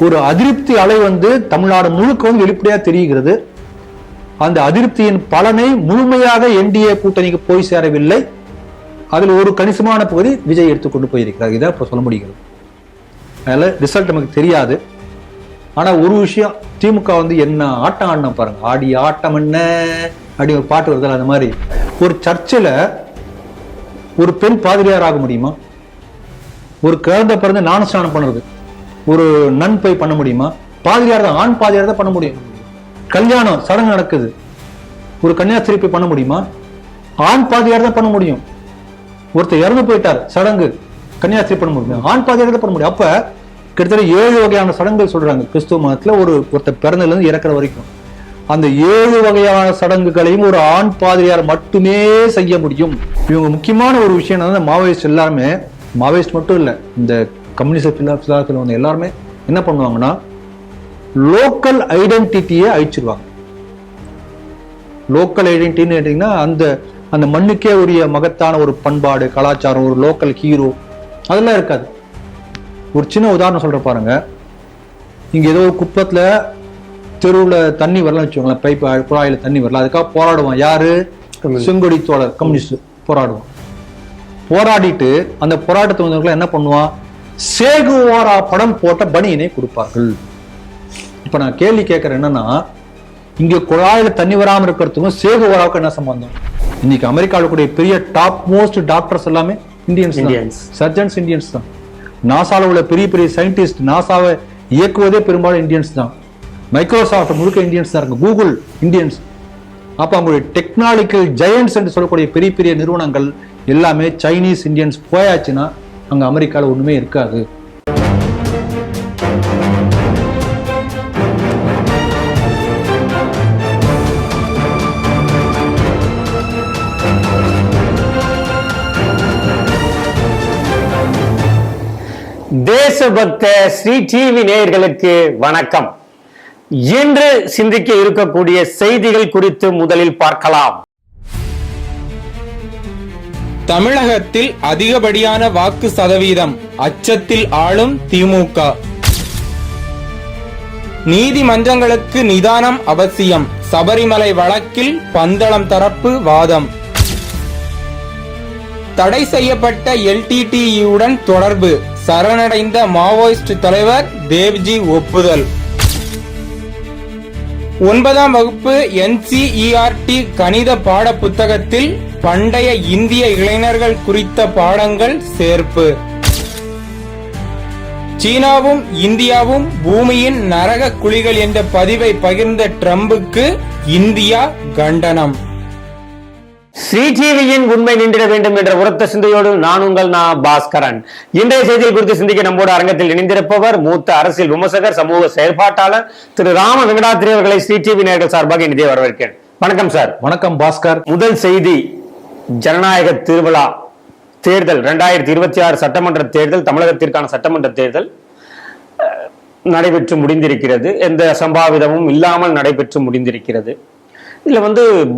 ஒரு அதிருப்தி அலை தமிழ்நாடு முழுக்க வெளிப்படையா தெரிகிறது. அந்த அதிருப்தியின் பலனை முழுமையாக என்டிஏ கூட்டணிக்கு போய் சேரவில்லை. அதில் ஒரு கணிசமான பகுதி விஜய் எடுத்துக்கொண்டு போயிருக்கிறார். இதான் இப்ப சொல்ல முடிகிறது. அதனால ரிசல்ட் நமக்கு தெரியாது. ஆனா ஒரு விஷயம், திமுக என்ன ஆட்டம் ஆடின பாருங்க. ஆடி ஆட்டம் என்ன அப்படி ஒரு பாட்டு வருதல், அந்த மாதிரி ஒரு சர்ச்சில் ஒரு பெண் பாதிரியார் ஆக முடியுமா? ஒரு குழந்தை பிறந்து ஞானஸ்நானம் பண்ணுறது ஒரு நன் போய் பண்ண முடியுமா? பாதிரியார் தான், ஆண் பாதிரியார் தான் பண்ண முடியும். கல்யாணம் சடங்கு நடக்குது, ஒரு கன்னியாஸ்திரி போய் பண்ண முடியுமா? ஆண் பாதிரியார் தான் பண்ண முடியும். ஒருத்தர் இறந்து போயிட்டார், சடங்கு கன்னியாஸ்திரி பண்ண முடியும், ஆண் பாதிரியார் தான் பண்ண முடியும். அப்ப கிட்டத்தட்ட 7 வகையான சடங்குகள் சொல்றாங்க கிறிஸ்துவ மதத்துல. ஒருத்தர் பிறந்ததுல இருந்து இறக்குற வரைக்கும் அந்த 7 வகையான சடங்குகளையும் ஒரு ஆண் பாதிரியார் மட்டுமே செய்ய முடியும். இவங்க முக்கியமான ஒரு விஷயம் என்னன்னா, மாவோயிஸ்ட் எல்லாருமே, மாவோயிஸ்ட் மட்டும் இல்ல, இந்த கம்யூனிஸ்ட் எல்லாருமே என்ன பண்ணுவாங்கன்னா, லோக்கல் ஐடென்டிட்டியை அழிச்சிருவாங்க. லோக்கல் ஐடென்டிட்டின்னு அந்த அந்த மண்ணுக்கே உரிய மகத்தான ஒரு பண்பாடு, கலாச்சாரம், ஒரு லோக்கல் ஹீரோ அதெல்லாம் இருக்காது. ஒரு சின்ன உதாரணம் சொல்ற பாருங்க. இங்க ஏதோ குப்பத்துல தெருவில் தண்ணி வரலன்னு வச்சுக்கோங்களேன், பைப் குழாயில தண்ணி வரல, அதுக்காக போராடுவான். யாரு? செங்கொடி தோழர் கம்யூனிஸ்ட் போராடுவான். போராடிட்டு அந்த போராட்டத்தை வந்தவர்கள் என்ன பண்ணுவான்? சேகுவாரா படம் போட்ட பனியனை கொடுப்பார்கள். இப்ப நான் கேள்வி கேட்கறேன் என்னன்னா, இங்க குழாயில தண்ணி வராம இருக்கிறதுக்கும் சேகுவாராவுக்கு என்ன சம்பந்தம்? இன்னைக்கு அமெரிக்காவில் கூடிய பெரிய டாப் மோஸ்ட் டாக்டர்ஸ் எல்லாமே இந்தியன்ஸ், சர்ஜன்ஸ் இந்தியன்ஸ் தான். நாசால உள்ள பெரிய பெரிய சயின்டிஸ்ட், நாசாவை இயக்குவதே பெரும்பாலும் இந்தியன்ஸ் தான். மைக்ரோசாஃப்ட் முழுக்க இந்தியன்ஸ் தான் இருக்கு, கூகுள் இந்தியன்ஸ். அப்ப அவங்களுடைய டெக்னாலஜிக்கல் ஜெயன்ட்ஸ் என்று சொல்லக்கூடிய பெரிய பெரிய நிறுவனங்கள் எல்லாமே சைனீஸ் இந்தியன்ஸ் போயாச்சுன்னா அங்க அமெரிக்காவில் ஒண்ணுமே இருக்காது. தேசபக்த ஸ்ரீ டிவி நேயர்களுக்கு வணக்கம். இன்று சிந்திக்க இருக்கக்கூடிய செய்திகள் குறித்து முதலில் பார்க்கலாம். தமிழகத்தில் அதிகப்படியான வாக்கு சதவீதம், அச்சத்தில் ஆளும் திமுக. நீதிமன்றங்களுக்கு நிதானம் அவசியம், சபரிமலை வழக்கில் பந்தளம் தரப்பு வாதம். தடை செய்யப்பட்ட LTTE-உடன் தொடர்பு, சரணடைந்த மாவோயிஸ்ட் தலைவர் தேவ்ஜி ஒப்புதல். 9ஆம் வகுப்பு NCERT கணித பாட புத்தகத்தில் பண்டைய இந்திய இளைஞர்கள் குறித்த பாடங்கள் சேர்ப்பு. சீனாவும் இந்தியாவும் பூமியின் நரக குழிகள் என்ற பதிவை பகிர்ந்த ட்ரம்புக்கு இந்தியா கண்டனம். ஸ்ரீ டிவியின் உண்மை நின்றிட வேண்டும் என்ற உரத்த சிந்தையோடு நான் உங்கள் பாஸ்கரன். இன்றைய செய்திகள் குறித்து சிந்திக்க நம்மோடு அரங்கத்தில் இணைந்திருப்பவர் மூத்த அரசியல் விமர்சகர், சமூக செயற்பாட்டாளர் திரு ராம வெங்கடாத்திரி அவர்களை ஸ்ரீ டிவி நேயர்கள் சார்பாக இனிதே வரவேற்கிறேன். வணக்கம் சார். வணக்கம் பாஸ்கர். முதல் செய்தி, ஜனநாயக திருவிழா தேர்தல் 2026 சட்டமன்ற தேர்தல், தமிழகத்திற்கான சட்டமன்ற தேர்தல் நடைபெற்று முடிந்திருக்கிறது. எந்த அசம்பாவிதமும் இல்லாமல் நடைபெற்று முடிந்திருக்கிறது. இதுல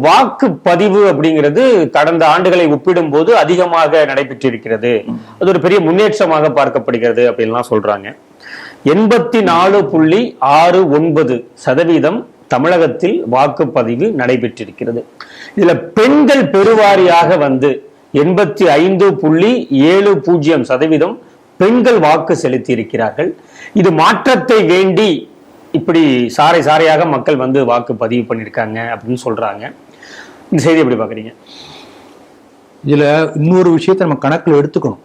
வாக்குப்பதிவு அப்படிங்கிறது கடந்த ஆண்டுகளை ஒப்பிடும் போது அதிகமாக நடைபெற்றிருக்கிறது. அது ஒரு பெரிய முன்னேற்றமாக பார்க்கப்படுகிறது அப்படின்லாம் சொல்றாங்க. 84.69% தமிழகத்தில் வாக்குப்பதிவு நடைபெற்றிருக்கிறது. இதுல பெண்கள் பெருவாரியாக 85.70% பெண்கள் வாக்கு செலுத்தி இருக்கிறார்கள். இது மாற்றத்தை வேண்டி இப்படி சாறை சாறையாக மக்கள் வாக்கு பதிவு பண்ணியிருக்காங்க அப்படின்னு சொல்றாங்க. இந்த செய்தி எப்படி பாக்குறீங்க? இதுல இன்னொரு விஷயத்தை நம்ம கணக்கில் எடுத்துக்கணும்.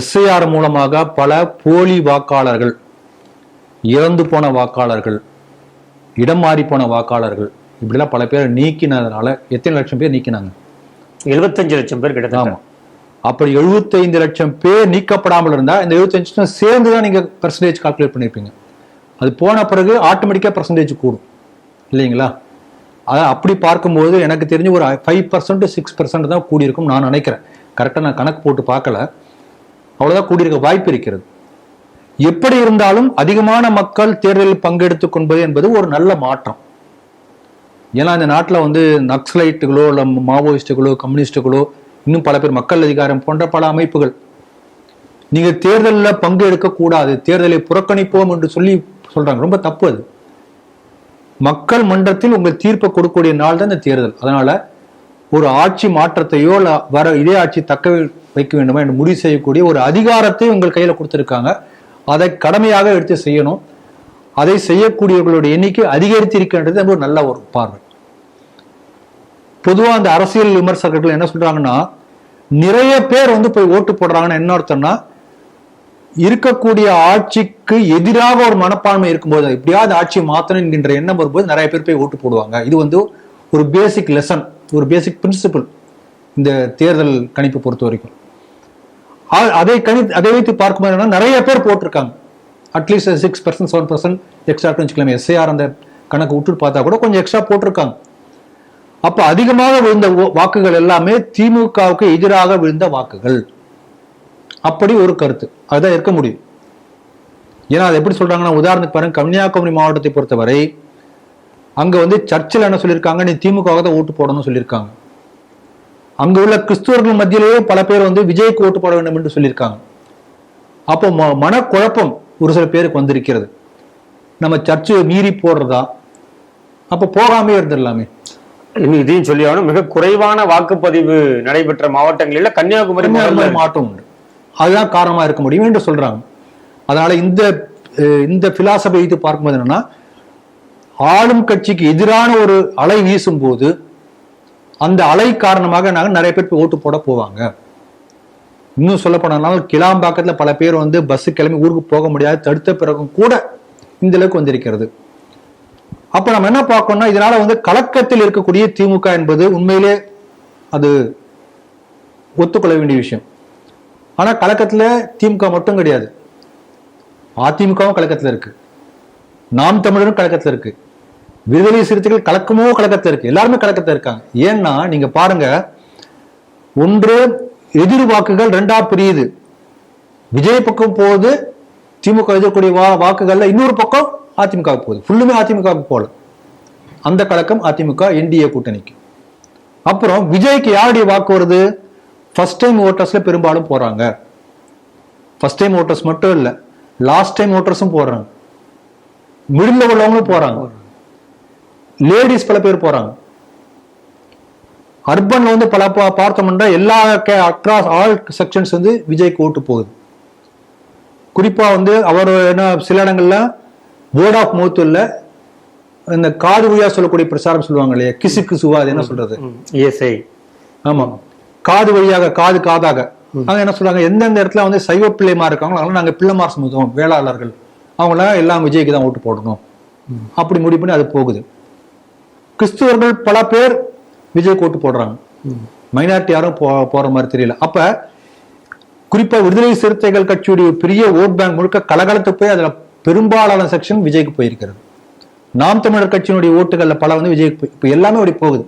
SIR மூலமாக பல போலி வாக்காளர்கள், இறந்து போன வாக்காளர்கள், இடம் மாறி போன வாக்காளர்கள், இப்படிலாம் பல பேரை நீக்கினதுனால எத்தனை லட்சம் பேர் நீக்கினாங்க? 75 லட்சம் பேர் கிட்ட. அப்படி 75 லட்சம் பேர் நீக்கப்படாமல் இருந்தா இந்த 75 லட்சம் சேர்ந்துதான் நீங்க பெர்சன்டேஜ் கால்குலேட் பண்ணிருப்பீங்க. அது போன பிறகு ஆட்டோமேட்டிக்கா பெர்சன்டேஜ் கூடும் இல்லைங்களா? அப்படி பார்க்கும்போது எனக்கு தெரிஞ்சு ஒரு 5% 6% தான் கூடியிருக்கும் நான் நினைக்கிறேன். கரெக்டாக நான் கணக்கு போட்டு பார்க்கல, அவ்வளோதான் கூடியிருக்க வாய்ப்பு இருக்கிறது. எப்படி இருந்தாலும் அதிகமான மக்கள் தேர்தலில் பங்கெடுத்துக் கொள்வது என்பது ஒரு நல்ல மாற்றம். ஏன்னா இந்த நாட்டில் நக்சலைட்டுகளோ இல்லை மாவோயிஸ்டுகளோ கம்யூனிஸ்டுகளோ இன்னும் பல பேர், மக்கள் அதிகாரம் போன்ற பல அமைப்புகள் நீங்க தேர்தலில் பங்கு எடுக்க கூடாது, தேர்தலை புறக்கணிப்போம் என்று சொல்றாங்க. ரொம்ப தப்பு அது. மக்கள் மன்றத்தில் உங்கள் தீர்ப்பை கொடுக்கக்கூடிய நாள் தான் இந்த தேர்தல். அதனால ஒரு ஆட்சி மாற்றத்தையோ வர இதே ஆட்சி தக்க வைக்க வேண்டுமா என்று முடிவு செய்யக்கூடிய ஒரு அதிகாரத்தை உங்கள் கையில கொடுத்திருக்காங்க. அதை கடமையாக எடுத்து செய்யணும். அதை செய்யக்கூடியவர்களுடைய எண்ணிக்கை அதிகரித்திருக்கின்றது ஒரு நல்ல ஒரு பார்வை. பொதுவா அந்த அரசியல் விமர்சகர்கள் என்ன சொல்றாங்கன்னா, நிறைய பேர் போய் ஓட்டு போடுறாங்கன்னு என்ன அர்த்தம்னா, இருக்கக்கூடிய ஆட்சிக்கு எதிராக ஒரு மனப்பான்மை இருக்கும்போது எப்படியாவது ஆட்சியை மாத்தணும் என்கின்ற எண்ணம் வரும்போது நிறைய பேர் போய் ஓட்டு போடுவாங்க. இது ஒரு பேசிக் லெசன், ஒரு பேசிக் பிரின்சிபிள் இந்த தேர்தல் கணிப்பு பொறுத்த வரைக்கும். அதை வைத்து பார்க்கும்போது நிறைய பேர் போட்டிருக்காங்க. அட்லீஸ்ட் 6%, 7% எக்ஸ்ட்ரா வச்சுக்கலாம். எஸ்ஐஆர் அந்த கணக்கு விட்டு பார்த்தா கூட கொஞ்சம் எக்ஸ்ட்ரா போட்டிருக்காங்க. அப்ப அதிகமாக விழுந்த வாக்குகள் எல்லாமே திமுகவுக்கு எதிராக விழுந்த வாக்குகள். அப்படி ஒரு கருத்து அதுதான் இருக்க முடியும். ஏன்னா அது எப்படி சொல்றாங்கன்னா, உதாரணத்துக்கு பாருங்க, கன்னியாகுமரி மாவட்டத்தை பொறுத்தவரை அங்க சர்ச்சில் என்ன சொல்லியிருக்காங்க, நீ திமுக தான் ஓட்டு போடணும்னு சொல்லியிருக்காங்க. அங்க உள்ள கிறிஸ்துவர்கள் மத்தியிலேயே பல பேர் விஜய்க்கு ஓட்டு போட வேண்டும் என்று சொல்லியிருக்காங்க. அப்போ மனக்குழப்பம் ஒரு சில பேருக்கு வந்திருக்கிறது. நம்ம சர்ச்சை மீறி போடுறதா, அப்ப போகாமே இருந்துடலாமே. இதையும் சொல்லி ஆகணும், மிக குறைவான வாக்குப்பதிவு நடைபெற்ற மாவட்டங்களில் கன்னியாகுமரி மாவட்டம் உண்டு. அதுதான் காரணமா இருக்க முடியும் என்று சொல்றாங்க. அதனால இந்த பிலாசபி வைத்து பார்க்கும்போது என்னன்னா, ஆளும் கட்சிக்கு எதிரான ஒரு அலை வீசும் போது அந்த அலை காரணமாக நிறைய பேர் ஓட்டு போட போவாங்க. இன்னும் சொல்ல போனாலும் கிளாம்பாக்கத்துல பல பேர் பஸ் கிளம்பி ஊருக்கு போக முடியாது, தடுத்த பிறகும் கூட இந்த அளவுக்கு வந்திருக்கிறது. அப்ப நம்ம என்ன பார்க்கணும்னா, இதனால கலக்கத்தில் இருக்கக்கூடிய திமுக என்பது உண்மையிலே அது ஒத்துக்கொள்ள வேண்டிய விஷயம். ஆனா கலக்கத்துல திமுக மட்டும் கிடையாது, அதிமுகவும் கலக்கத்துல இருக்கு, நாம் தமிழரும் கலக்கத்துல இருக்கு, விடுதலை சிறுத்தைகள் கலக்கத்துல இருக்கு, எல்லாருமே கலக்கத்துல இருக்காங்க. ஏன்னா நீங்க பாருங்க, ஒன்று எதிர் வாக்குகள் ரெண்டா பிரியுது. விஜய் பக்கம் போகுது, திமுக எதிர்க்கூடிய வாக்குகள்ல இன்னொரு பக்கம் அதிமுக போகுது. ஃபுல்லுமே அதிமுக போல. அந்த கலக்கம் அதிமுக என்டிஏ கூட்டணிக்கு. அப்புறம் விஜய்க்கு யாருடைய வாக்கு வருது? ஃபர்ஸ்ட் டைம் ஓட்டர்ஸ்ல பெரும்பாலும் போறாங்க. ஃபர்ஸ்ட் டைம் ஓட்டர்ஸ் மட்டும் இல்ல, லாஸ்ட் டைம் ஓட்டர்ஸும் போறாங்க, மிடில் உள்ளவங்களும் போறாங்க, லேடிஸ் பல பேர் போறாங்க. அர்பன்ல பல பார்த்தோம்னா எல்லா அக்ராஸ் ஆல் செக்ஷன்ஸ் விஜய்க்கு ஓட்டு போகுது. குறிப்பா அவர் என்ன சில இடங்கள்ல வேர்ட் ஆஃப் மவுத் இல்ல, இந்த காது வழியா சொல்லக்கூடிய பிரச்சாரம் சொல்லுவாங்க இல்லையா, கிசு கிசுவா, அது என்ன சொல்றது, ஆமா, காது வழியாக காதாக அங்க என்ன சொல்றாங்க, எந்தெந்த இடத்துல சைவ பிள்ளைமா இருக்காங்களோ அதனால நாங்க பிள்ளைமார் சமூகம் வேளாளர்கள் அவங்கள எல்லாம் விஜய்க்கு தான் ஓட்டு போடணும் அப்படி முடிவு பண்ணி அது போகுது. கிறிஸ்துவர்கள் பல பேர் விஜய்க்கு ஓட்டு போடுறாங்க, மைனாரிட்டி யாரும் போற மாதிரி தெரியல. அப்ப குறிப்பா விடுதலை சிறுத்தைகள் கட்சியுடைய பெரிய ஓட் பேங்க் முழுக்க கலகலத்து போய் அதுல பெரும்பாலான செக்ஷன் விஜய்க்கு போயிருக்கிறது. நாம் தமிழர் கட்சியினுடைய ஓட்டுகள்ல பல விஜய்க்கு இப்ப எல்லாமே அப்படி போகுது.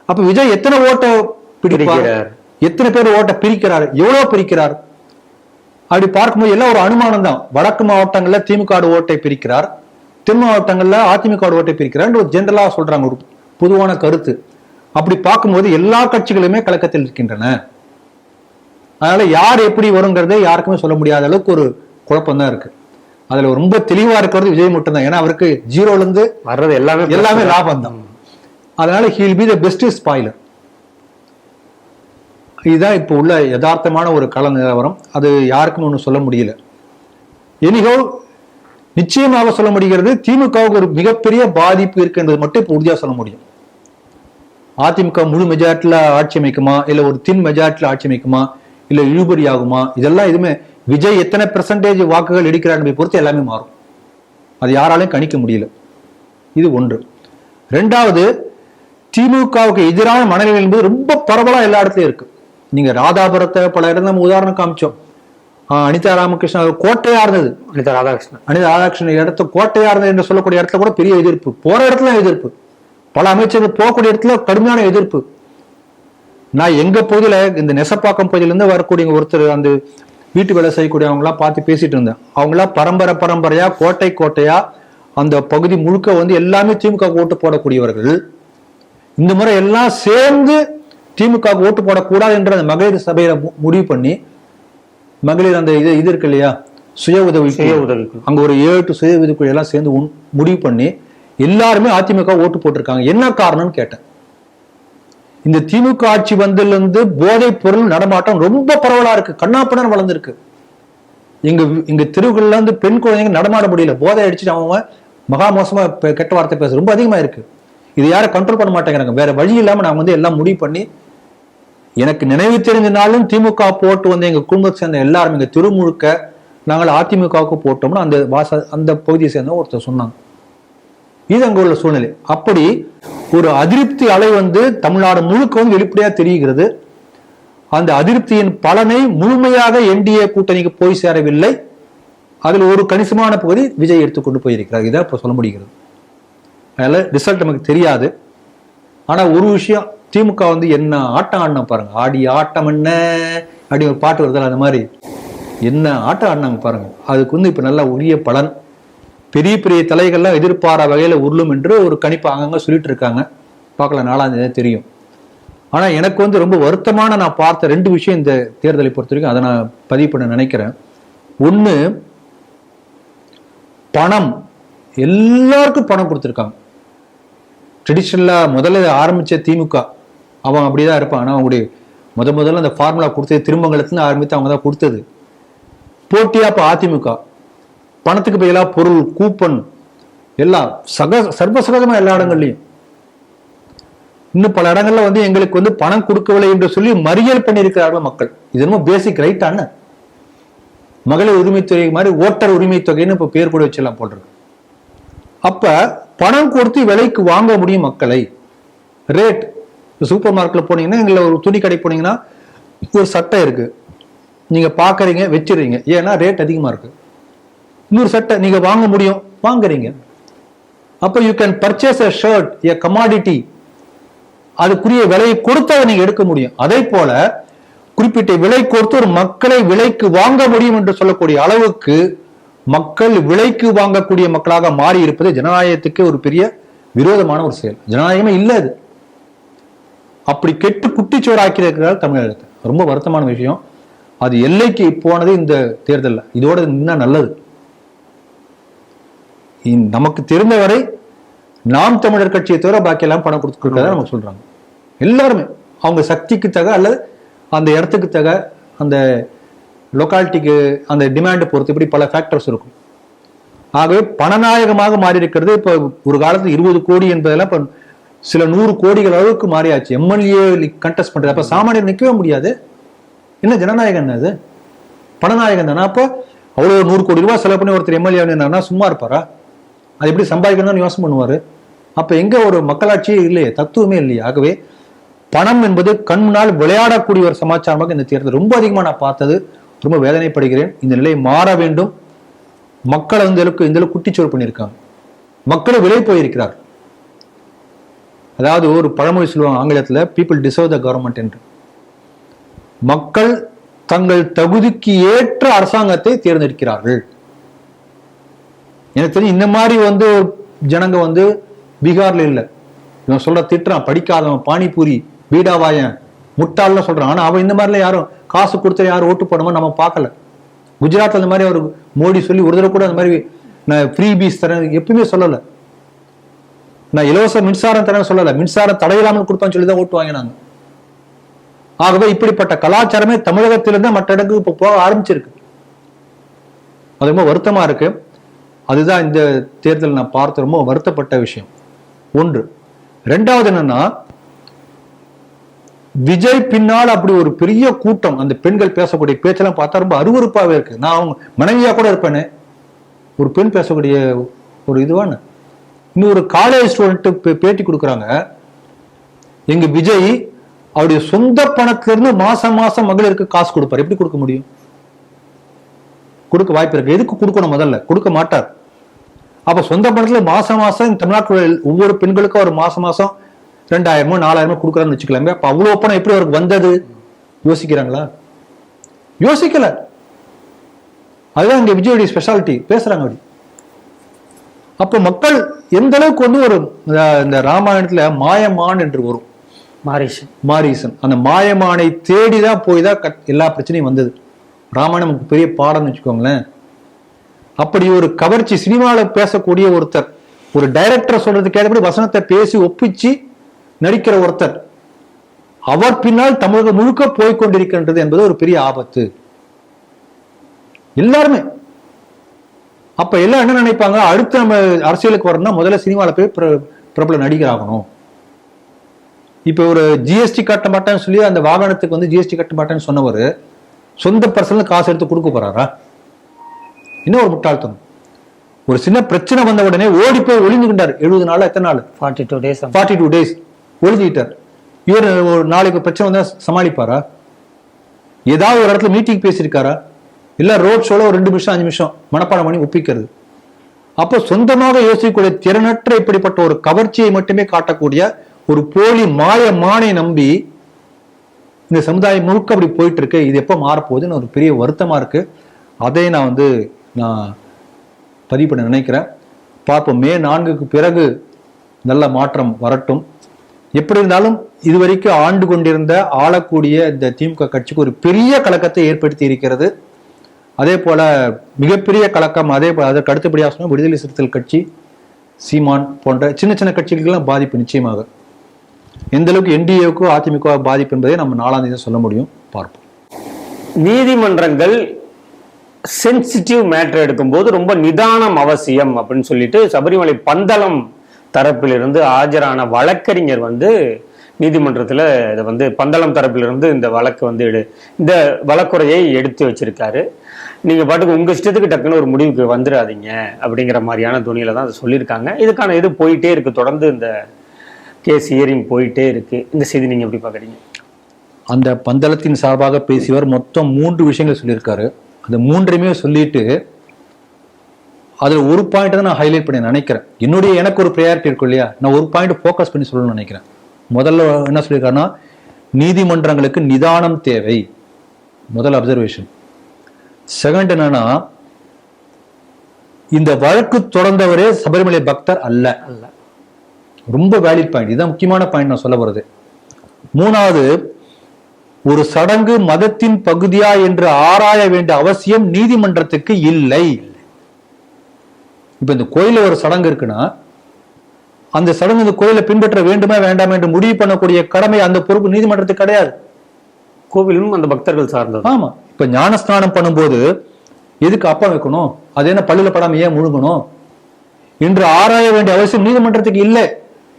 அப்ப விஜய் எத்தனை ஓட்டை பிடிக்கிறார், எத்தனை பேர் ஓட்டை பிரிக்கிறார், எவ்வளவு பிரிக்கிறார் அப்படி பார்க்கும்போது எல்லாம் ஒரு அனுமானம் தான். வடக்கு மாவட்டங்கள்ல திமுக ஓட்டை பிரிக்கிறார், தென் மாவட்டங்கள்ல அதிமுக ஓட்டை பிரிக்கிறார் ஒரு ஜெனரலா சொல்றாங்க, ஒரு பொதுவான கருத்து. அப்படி பார்க்கும்போது எல்லா கட்சிகளுமே கலக்கத்தில் இருக்கின்றன. அதனால யார் எப்படி வருங்கிறதே யாருக்குமே சொல்ல முடியாத அளவுக்கு ஒரு குழப்பம் தான் இருக்கு. அதுல ரொம்ப தெளிவா இருக்கிறது விஜய் மட்டும் தான். ஏன்னா அவருக்கு ஜீரோல இருந்து வர்றது எல்லாமே லாபம் தான். அதனால he will be the best spoiler. இதுதான் இப்போ உள்ள யதார்த்தமான ஒரு கள நிலவரம். அது யாருக்கும் ஒன்றும் சொல்ல முடியல. எனிகோ நிச்சயமாக சொல்ல முடிகிறது, திமுகவுக்கு ஒரு மிகப்பெரிய பாதிப்பு இருக்கு என்பது மட்டும் இப்போ உறுதியா சொல்ல முடியும். அதிமுக முழு மெஜாரிட்டில ஆட்சி அமைக்குமா, இல்ல ஒரு தின் மெஜாரிட்டில ஆட்சி அமைக்குமா, இல்ல இழுபறி ஆகுமா, இதெல்லாம் எதுவுமே விஜய் எத்தனை பெர்சன்டேஜ் வாக்குகள் எடுக்கிறார் என்பதை பொறுத்து எல்லாமே மாறும். அது யாராலையும் கணிக்க முடியல. இது ஒன்று. ரெண்டாவது, திமுகவுக்கு எதிரான மனநிலை என்பது ரொம்ப பரவலா எல்லா இடத்துலயும் இருக்கு. நீங்க ராதாபுரத்தை பல இடம் நம்ம உதாரணம் காமிச்சோம். அனிதா ராமகிருஷ்ணன் கோட்டையா இருந்தது, அனிதா ராதாகிருஷ்ணன் இடத்த கோட்டையா இருந்தது என்று சொல்லக்கூடிய இடத்துல கூட பெரிய எதிர்ப்பு, போற இடத்துல எதிர்ப்பு, பல அமைச்சர்கள் போகக்கூடிய இடத்துல கடுமையான எதிர்ப்பு. நான் எங்க பகுதியில இந்த நெசப்பாக்கம் பகுதியிலிருந்து வரக்கூடிய ஒருத்தர் அந்த வீட்டு வேலை செய்யக்கூடிய அவங்க எல்லாம் பார்த்து பேசிட்டு இருந்தேன். அவங்களாம் பரம்பரையா கோட்டையா அந்த பகுதி முழுக்க எல்லாமே திமுக ஓட்டு போடக்கூடியவர்கள். இந்த முறை எல்லாம் சேர்ந்து திமுக ஓட்டு போடக்கூடாது என்ற அந்த மகளிர் சபையில முடிவு பண்ணி மகளிர் அந்த இது இருக்கு இல்லையா, சுய உதவி அங்க ஒரு 7 சுய உதவிக்குழு எல்லாம் சேர்ந்து முடிவு பண்ணி எல்லாருமே அதிமுக ஓட்டு போட்டிருக்காங்க. என்ன காரணம்னு கேட்டேன். இந்த திமுக ஆட்சி வந்ததிலிருந்து போதைப் பொருள் நடமாட்டம் ரொம்ப பரவலா இருக்கு, கண்ணாப்பண்ணன் வளர்ந்துருக்கு. இங்க தெருவுகள்ல இருந்து பெண் குழந்தைங்க நடமாட முடியல, போதை அடிச்சுட்டு அவங்க மகா மோசமா கெட்ட வார்த்தை பேச ரொம்ப அதிகமா இருக்கு. இது யாரும் கண்ட்ரோல் பண்ண மாட்டேங்கிறாங்க. வேற வழி இல்லாம நான் எல்லாம் முடிவு பண்ணி, எனக்கு நினைவு தெரிஞ்சினாலும் திமுக போட்டு வந்து எங்க குடும்பத்தை சேர்ந்த எல்லாரும் எங்க தெரு முழுக்க நாங்கள் அதிமுகவுக்கு போட்டோம்னு அந்த பகுதியை சேர்ந்த ஒருத்தர் சொன்னாங்க. இது அங்க உள்ள சூழ்நிலை. அப்படி ஒரு அதிருப்தி அலை தமிழ்நாடு முழுக்க வெளிப்படையா தெரிகிறது. அந்த அதிருப்தியின் பலனை முழுமையாக என்டிஏ கூட்டணிக்கு போய் சேரவில்லை. அதில் ஒரு கணிசமான பகுதி விஜய் எடுத்துக்கொண்டு போயிருக்கிறார். இதான் இப்ப சொல்ல முடிகிறது. அதனால ரிசல்ட் நமக்கு தெரியாது. ஆனா ஒரு விஷயம், திமுக என்ன ஆட்டம் ஆடினா பாருங்க. ஆடி ஆட்டம் என்ன அப்படி ஒரு பாட்டு வருதல், அந்த மாதிரி என்ன ஆட்டம் ஆடினாங்க பாருங்க. அதுக்கு இப்ப நல்ல உரிய பலன். பெரிய பெரிய தலைகள்லாம் எதிர்பாரா வகையில உருளும் என்று ஒரு கணிப்பு அங்கங்க சொல்லிட்டு இருக்காங்க. பார்க்கலாம், 4ஆம் தேதி தெரியும். ஆனா எனக்கு ரொம்ப வருத்தமான நான் பார்த்த 2 விஷயம் இந்த தேர்தலை பொறுத்த வரைக்கும், அதை நான் பதிவு பண்ண நினைக்கிறேன். ஒண்ணு, பணம். எல்லாருக்கும் பணம் கொடுத்துருக்காங்க. ட்ரெடிஷனலா முதல்ல ஆரம்பிச்ச திமுக அவன் அப்படிதான் இருப்பான். ஆனா அவங்களுடைய முதல்ல அந்த ஃபார்முலா கொடுத்தது திருமங்கலத்துல ஆரம்பித்து அவங்க தான் கொடுத்தது. போட்டியா இப்ப அதிமுக பணத்துக்கு பதிலாக பொருள், கூப்பன் எல்லாம் சர்வசகஜமா எல்லா இடங்கள்லயும். இன்னும் பல இடங்கள்ல எங்களுக்கு பணம் கொடுக்கவில்லை என்று சொல்லி மறியல் பண்ணியிருக்கிறார்கள் மக்கள். இது ரொம்ப பேசிக் ரைட்டான மகளிர் உரிமை தொகை மாதிரி ஓட்டர் உரிமை தொகைன்னு இப்ப பேர் கூட வச்செல்லாம் போடுறது. அப்ப பணம் கொடுத்து விலைக்கு வாங்க முடியும் மக்களை. ரேட் சூப்பர் மார்க்கெட்ல போனீங்கன்னா, எங்களை ஒரு துணி கடை போனீங்கன்னா ஒரு சட்டை இருக்கு, நீங்க பாக்குறீங்க வச்சிருக்கீங்க, ஏன்னா ரேட் அதிகமா இருக்கு. இன்னொரு சட்டை நீங்க வாங்க முடியும், வாங்குறீங்க. அப்ப you can purchase a shirt, a commodity. அதுக்குரிய விலையை கொடுத்து அதை நீங்க எடுக்க முடியும். அதே போல குறிப்பிட்ட விலை கொடுத்து ஒரு மக்களை விலைக்கு வாங்க முடியும் என்று சொல்லக்கூடிய அளவுக்கு மக்கள் விலைக்கு வாங்கக்கூடிய மக்களாக மாறி இருப்பது ஜனநாயகத்துக்கு ஒரு பெரிய விரோதமான ஒரு செயல். ஜனநாயகமே இல்ல அது. அப்படி கெட்டு குட்டிச்சோறு ஆக்கியிருக்கிறார் தமிழகத்தை. ரொம்ப வருத்தமான விஷயம். அது எல்லைக்கு போனது இந்த தேர்தல். இதோட இன்னும் நல்லது. நமக்கு தெரிந்தவரை நாம் தமிழர் கட்சியை தவிர பாக்கி எல்லாம் பணம் கொடுத்துருக்கதா நமக்கு சொல்றாங்க. எல்லாருமே அவங்க சக்திக்கு தக அல்லது அந்த இடத்துக்கு தக, அந்த லொக்காலிட்டிக்கு, அந்த டிமாண்ட் பொறுத்து, இப்படி பல ஃபேக்டர்ஸ் இருக்கும். ஆகவே பணநாயகமாக மாறி இருக்கிறது. இப்ப ஒரு காலத்துல 20 கோடி என்பதெல்லாம் இப்ப சில 100 கோடிகள் அளவுக்கு மாறியாச்சு. எம்எல்ஏ கண்டெஸ்ட் பண்றது. அப்ப சாமானியர் நிற்கவே முடியாது. என்ன ஜனநாயகம் அது? பணநாயகம் தானே. அப்போ அவ்வளவு 100 கோடி ரூபாய் செலவு பண்ணி ஒருத்தர் எம்எல்ஏ சும்மா இருப்பாரா? அது எப்படி சம்பாதிக்கணும்னு யோசனை பண்ணுவாரு. அப்ப எங்க ஒரு மக்களாட்சியே இல்லையே, தத்துவமே இல்லையே. ஆகவே பணம் என்பது கண் முன்னால் விளையாடக்கூடிய ஒரு சமாச்சாரமாக இந்த தேர்தல் ரொம்ப அதிகமா நான் பார்த்தது. ரொம்ப வேதனைப்படுகிறேன். இந்த நிலை மாற வேண்டும். மக்களை இந்த அளவுக்கு குட்டிச்சோறு பண்ணியிருக்காங்க. மக்களும் விலை போயிருக்கிறார். அதாவது ஒரு பழமொழி சொல்லுவாங்க ஆங்கிலத்துல, பீப்புள் டிசர்வ் த கவர்மெண்ட் என்று. மக்கள் தங்கள் தகுதிக்கு ஏற்ற அரசாங்கத்தை தேர்ந்தெடுக்கிறார்கள். எனக்கு தெரிஞ்சு இந்த மாதிரி ஜனங்க பீகார்ல இல்ல. இவன் சொல்ற திட்டுறான், படிக்காதவன், பானிபூரி, பீடாவாயன், முட்டாள்னு சொல்றான். ஆனா அவன் இந்த மாதிரிலாம் யாரும் காசு கொடுத்த யாரும் ஓட்டு போடாம நம்ம பார்க்கல. குஜராத்ல அந்த மாதிரி அவர் மோடி சொல்லி ஒரு தடவை கூட அந்த மாதிரி நான் ஃப்ரீ பீஸ் தரேன் எப்பவுமே சொல்லல. நான் இலவச மின்சாரம் தரேன்னு சொல்லல, மின்சாரம் தடையில்லாமல் கொடுப்பான்னு சொல்லிதான் ஓட்டு வாங்கினாங்க. ஆகவே இப்படிப்பட்ட கலாச்சாரமே தமிழகத்திலிருந்து மற்ற இடங்களுக்கு இப்ப போக ஆரம்பிச்சிருக்கு. அது ரொம்ப வருத்தமா இருக்கு. அதுதான் இந்த தேர்தல் நான் பார்த்து ரொம்ப வருத்தப்பட்ட விஷயம். ஒன்று. ரெண்டாவது என்னன்னா, விஜய் பின்னால் அப்படி ஒரு பெரிய கூட்டம், அந்த பெண்கள் பேசக்கூடிய பேச்செல்லாம் பார்த்தா ரொம்ப அருவருப்பாவே இருக்கு. நான் அவங்க மனைவியா கூட இருப்பேனே, ஒரு பெண் பேசக்கூடிய ஒரு இதுவான. இன்னொரு காலேஜ் ஸ்டூடெண்ட் பேட்டி கொடுக்குறாங்க. எங்க விஜய் அவருடைய சொந்த பணத்திலிருந்து மாசம் மாசம் மகளிருக்கு காசு கொடுப்பார். எப்படி கொடுக்க முடியும்? கொடுக்க வாய்ப்பு இருக்கு. எதுக்கு கொடுக்கணும்? முதல்ல கொடுக்க மாட்டார். அப்ப சொந்த பணத்துல மாசம் மாசம் தமிழ்நாட்டில் ஒவ்வொரு பெண்களுக்கும் ஒரு மாசம் மாசம் 2000 4000 கொடுக்குறான்னு வச்சுக்கலாமே. அப்ப அவ்வளவு பணம் எப்படி அவருக்கு வந்தது? யோசிக்கிறாங்களா? யோசிக்கல. அதுதான் இங்க விஜயோடைய ஸ்பெஷாலிட்டி. பேசுறாங்க அப்படி. அப்ப மக்கள் எந்த அளவுக்கு ஒரு இந்த ராமாயணத்துல மாயமான் என்று வரும், மாரீசன். அந்த மாயமானை தேடிதான் போய் தான் எல்லா பிரச்சனையும் வந்தது. ராமாயணம் நமக்கு பெரிய பாடம்னு வச்சுக்கோங்களேன். அப்படி ஒரு கவர்ச்சி சினிமாவில் பேசக்கூடிய ஒருத்தர், ஒரு டைரக்டர் சொல்றதுக்கு ஏற்றபடி வசனத்தை பேசி ஒப்பிச்சு நடிக்கிற ஒருத்தர், அவர் பின்னால் தமிழகம் முழுக்க போய்கொண்டிருக்கின்றது என்பது ஒரு பெரிய ஆபத்து. எல்லாருமே அப்ப எல்லாம் என்ன நினைப்பாங்க, அடுத்து நம்ம அரசியலுக்கு வரணும்னா முதல்ல சினிமாவில் போய் பிரபல நடிகர் ஆகணும். இப்ப ஒரு ஜிஎஸ்டி கட்ட மாட்டேன்னு சொல்லி அந்த வாகனத்துக்கு வந்து ஜிஎஸ்டி கட்ட மாட்டேன்னு சொன்னவர் சொந்த பர்சனல் காசு எடுத்து கொடுக்க போறாரா? இன்னும் ஒரு முட்டாள்தனம். ஒரு சின்ன பிரச்சனை வந்த உடனே ஓடி போய் ஒளிஞ்சுக்கிட்டார். 70 நாள் எத்தனை நாள்? 42 days ஒளிஞ்சுக்கிட்டார். இவர் ஒரு நாளைக்கு பிரச்சனை வந்தா சமாளிப்பாரா? ஏதாவது ஒரு இடத்துல மீட்டிங் பேசியிருக்காரா? இல்ல ரோட் ஷோல ஒரு 2 நிமிஷம் 5 நிமிஷம் மனப்பாடம் பண்ணி ஒப்பிக்கிறது. அப்போ சொந்தமாக யோசிக்கக்கூடிய திறனற்ற இப்படிப்பட்ட ஒரு கவர்ச்சியை மட்டுமே காட்டக்கூடிய ஒரு போலி மானை நம்பி இந்த சமுதாயம் முழுக்க அப்படி போயிட்டு இருக்கு. இது எப்போ மாறப்போகுதுன்னு ஒரு பெரிய வருத்தமா இருக்கு. அதை நான் பதிவு பண்ண நினைக்கிறேன். பார்ப்போம், மே 4க்கு பிறகு நல்ல மாற்றம் வரட்டும். எப்படி இருந்தாலும் இதுவரைக்கும் ஆண்டு கொண்டிருந்த ஆளக்கூடிய இந்த திமுக கட்சிக்கு ஒரு பெரிய கலக்கத்தை ஏற்படுத்தி இருக்கிறது. அதே போல மிகப்பெரிய கலக்கம் அதே போல அதற்கு அடுத்தபடியாக சொன்ன விடுதலை சிறுத்தைகள் கட்சி, சீமான் போன்ற சின்ன சின்ன கட்சிகளுக்கெல்லாம் பாதிப்பு நிச்சயமாக. எந்த அளவுக்கு என்டிஏவுக்கும் அதிமுக பாதிப்பு என்பதை நம்ம 4ஆம் தேதி சொல்ல முடியும். பார்ப்போம். நீதிமன்றங்கள் சென்சிட்டிவ் மேட்டர் எடுக்கும்போது ரொம்ப நிதானம் அவசியம் அப்படின்னு சொல்லிட்டு சபரிமலை பந்தளம் தரப்பிலிருந்து ஆஜரான வழக்கறிஞர் நீதிமன்றத்தில் இதை பந்தளம் தரப்பிலிருந்து இந்த வழக்கு இந்த வழக்குறையை எடுத்து வச்சிருக்காரு. நீங்க பாட்டுக்கு உங்க இஷ்டத்துக்கு டக்குன்னு ஒரு முடிவுக்கு வந்துடாதீங்க அப்படிங்கிற மாதிரியான துணியில தான் அதை சொல்லியிருக்காங்க. இதுக்கான இது போயிட்டே இருக்கு, தொடர்ந்து இந்த கேஸ் ஹியரிங் போயிட்டே இருக்கு. இந்த செய்தி நீங்க எப்படி பாக்குறீங்க? அந்த பந்தளத்தின் சார்பாக பேசியவர் மொத்தம் 3 விஷயங்கள் சொல்லியிருக்காரு. அந்த 3ஐயுமே சொல்லிட்டு அதுல ஒரு பாயிண்ட் தான் நான் ஹைலைட் பண்ணி நினைக்கிறேன். எனக்கு ஒரு ப்ரையாரிட்டி இருக்கும் இல்லையா, நான் ஒரு பாயிண்ட் ஃபோக்கஸ் பண்ணி சொல்லணும்னு நினைக்கிறேன். முதல்ல என்ன சொல்லியிருக்காருன்னா, நீதிமன்றங்களுக்கு நிதானம் தேவை, முதல் அப்சர்வேஷன். செகண்ட் என்னன்னா, இந்த வழக்கு தொடர்ந்தவரே சபரிமலை பக்தர் அல்ல. ரொம்ப வேலிட் பாயிண்ட், இதுதான் முக்கியமான பாயிண்ட் நான் சொல்ல வருது. 3வது, ஒரு சடங்கு மதத்தின் பகுதியா என்று ஆராய வேண்டிய அவசியம் நீதிமன்றத்துக்கு இல்லை. இப்ப இந்த கோயில ஒரு சடங்கு இருக்குன்னா அந்த சடங்கு இந்த கோயிலை பின்பற்ற வேண்டுமா வேண்டாம் என்று முடிவு பண்ணக்கூடிய கடமை, அந்த பொறுப்பு நீதிமன்றத்துக்கு கிடையாது. கோவிலும் அந்த பக்தர்கள் சார்ந்தது. ஆமா. இப்ப ஞானஸ்நானம் பண்ணும்போது எதுக்கு அப்பம் வைக்கணும், அது என்ன பள்ளியில படாம ஏன் முழுகணும் என்று ஆராய வேண்டிய அவசியம் நீதிமன்றத்துக்கு இல்லை